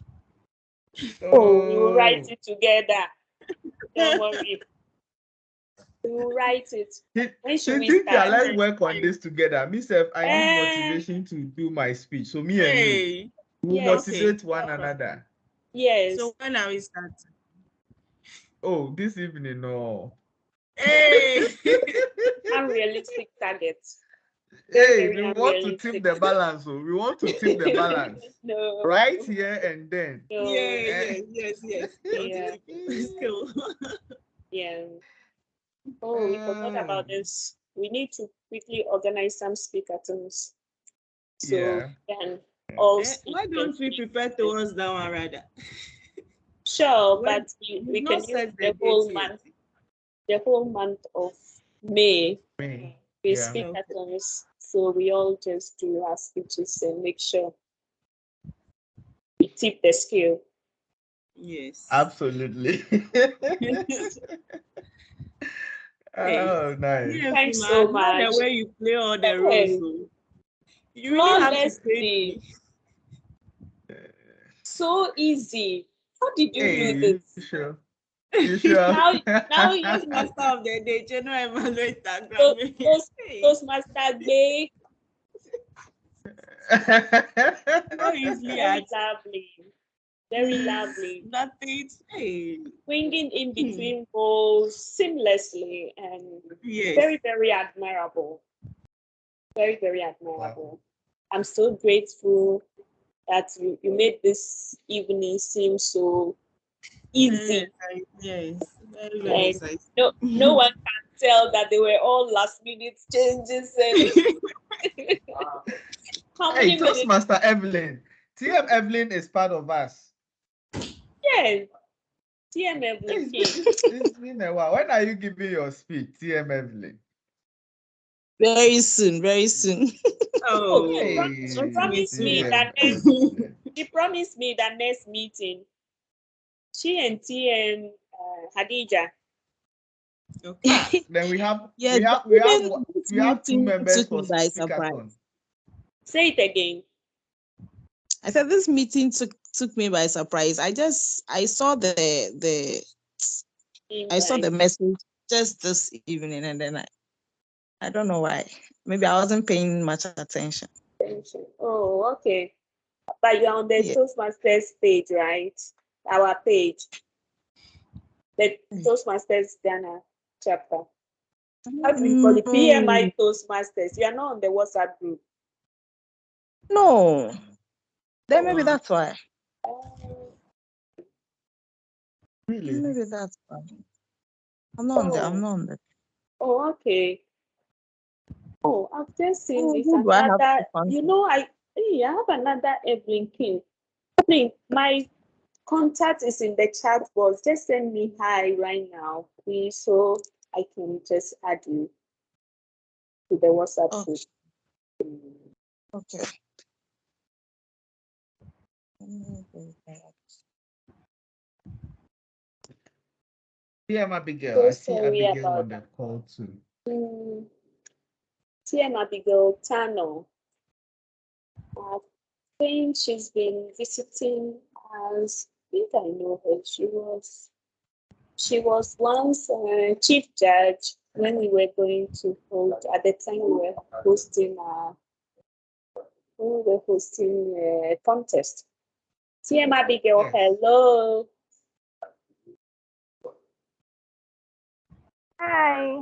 Oh, we will write it together. Don't worry. We will write it. When should we Cynthia, start? let's work on this together. Myself, I need Eh. motivation to do my speech. So me and you, Hey, we'll Yes. motivate one another. Yes. so when are we starting? Oh, this evening, no. Hey, Unrealistic targets. Hey, Very we want to tip the balance. Oh, we want to tip the balance. No. Right here and then. No. yes. Yeah. Skill. Yeah. Oh, we forgot about this. We need to quickly organize some speaker terms. So Yeah. then all Why don't we prepare towards that one rather? Sure, When- but we we've can not use set the the whole date yet. month. The whole month of May. Me. We Yeah. speak Okay. at times, so we all just do our speeches and make sure we tip the scale. Yes. Absolutely. Oh, nice. Yeah, Thanks Freeman, so not much. the way you play all the Okay. roles. So. You really have to Flawlessly. pay me. So easy. How did you do Hey, this? you sure? You sure? Now you Master of the day, general evaluator. those master day. So easily Very lovely. Very lovely. Nothing. Hey. Swinging in between roles seamlessly and Yes. very, very admirable. Very, very admirable. I'm so grateful that you made this evening seem so easy. Yes. Very, very And exciting. no one can tell that they were all last minute changes and how Hey, many minutes? Toastmaster Evelyn. TM Evelyn is part of us. Yes. TM Evelyn King. It's been a while. When are you giving your speech, TM Evelyn? Very soon, very soon. Oh, Hey, she promised me TM that Evelyn. she promised me that next meeting, she and TM Hadija. Okay. Then we have Yeah, we have two meeting members took for me by speakerthon. surprise. Say it again. I said this meeting took me by surprise. I saw the message just this evening, and then I don't know why. Maybe I wasn't paying much attention. Oh, okay. But you're on the Toastmasters page, right? Our page. The Toastmasters Ghana chapter. How do you call it? PMI Toastmasters. You are not on the WhatsApp group. No. Then maybe that's why. Really? Maybe that's why. I'm not on the. Oh, okay. Oh, I've just seen this who do I have another. to contact? You know, I have another Evelyn King. I think my contact is in the chat box. Just send me hi right now, please, so I can just add you to the WhatsApp group. Okay. TM Abigail. So I see sorry Abigail about on the call too. TM Abigail Tano. I think she's been visiting us. I think I know her. She was once chief judge when we were going to hold. At the time we were hosting a contest. TM Abigail, hello. Hi.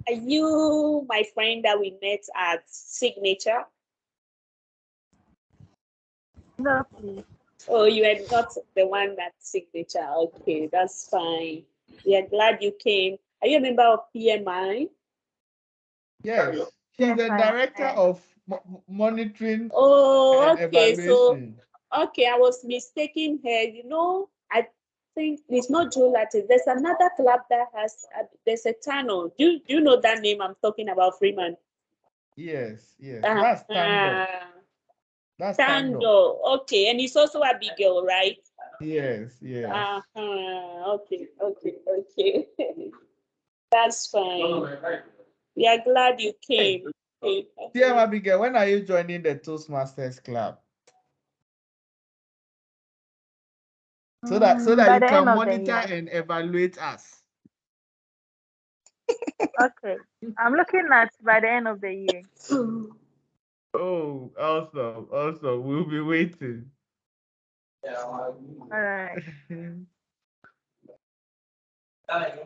Are you my friend that we met at Signature? No, please. Oh, you are not the one at Signature. Okay, that's fine. We are glad you came. Are you a member of PMI? Yes, he's Yes, the I director am. of monitoring Oh, and okay. So, evaluation. okay, I was mistaken here. You know, I think it's not Joe Latte. There's another club that has, there's a tunnel. Do you know that name I'm talking about, Freeman? Yes, that's Tando. That's Tando. Tando. Okay, and he's also Abigail, right? Yes. Okay. That's fine. We are glad you came. Okay. Dear Abigail, when are you joining the Toastmasters Club? So that By you the can end of the monitor year. and evaluate us. Okay. I'm looking at by the end of the year. Oh, awesome. We'll be waiting. All right.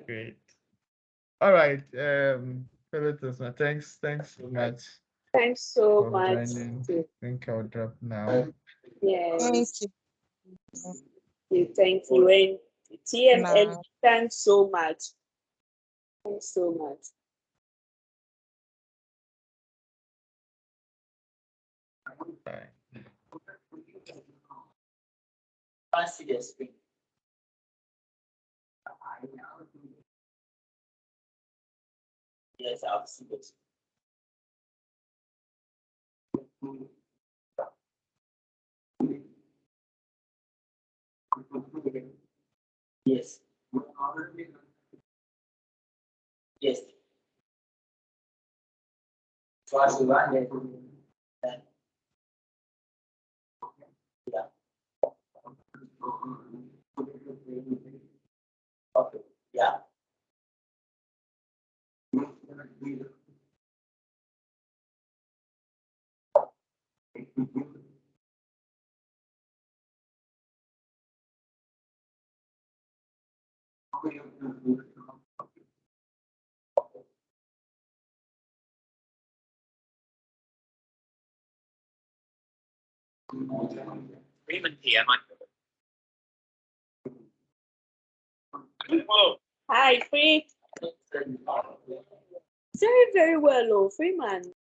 Great. All right. Thanks so much. Thanks so for much. joining. I think I'll drop now. Yes. Thank you. And TML, thanks so much. Thanks so much. Bye. I see the screen. Yes, I'll see it. Yes. Yes. Twice a line. Yeah. Okay. Yeah. Hi, Free. Very well, oh, Freeman.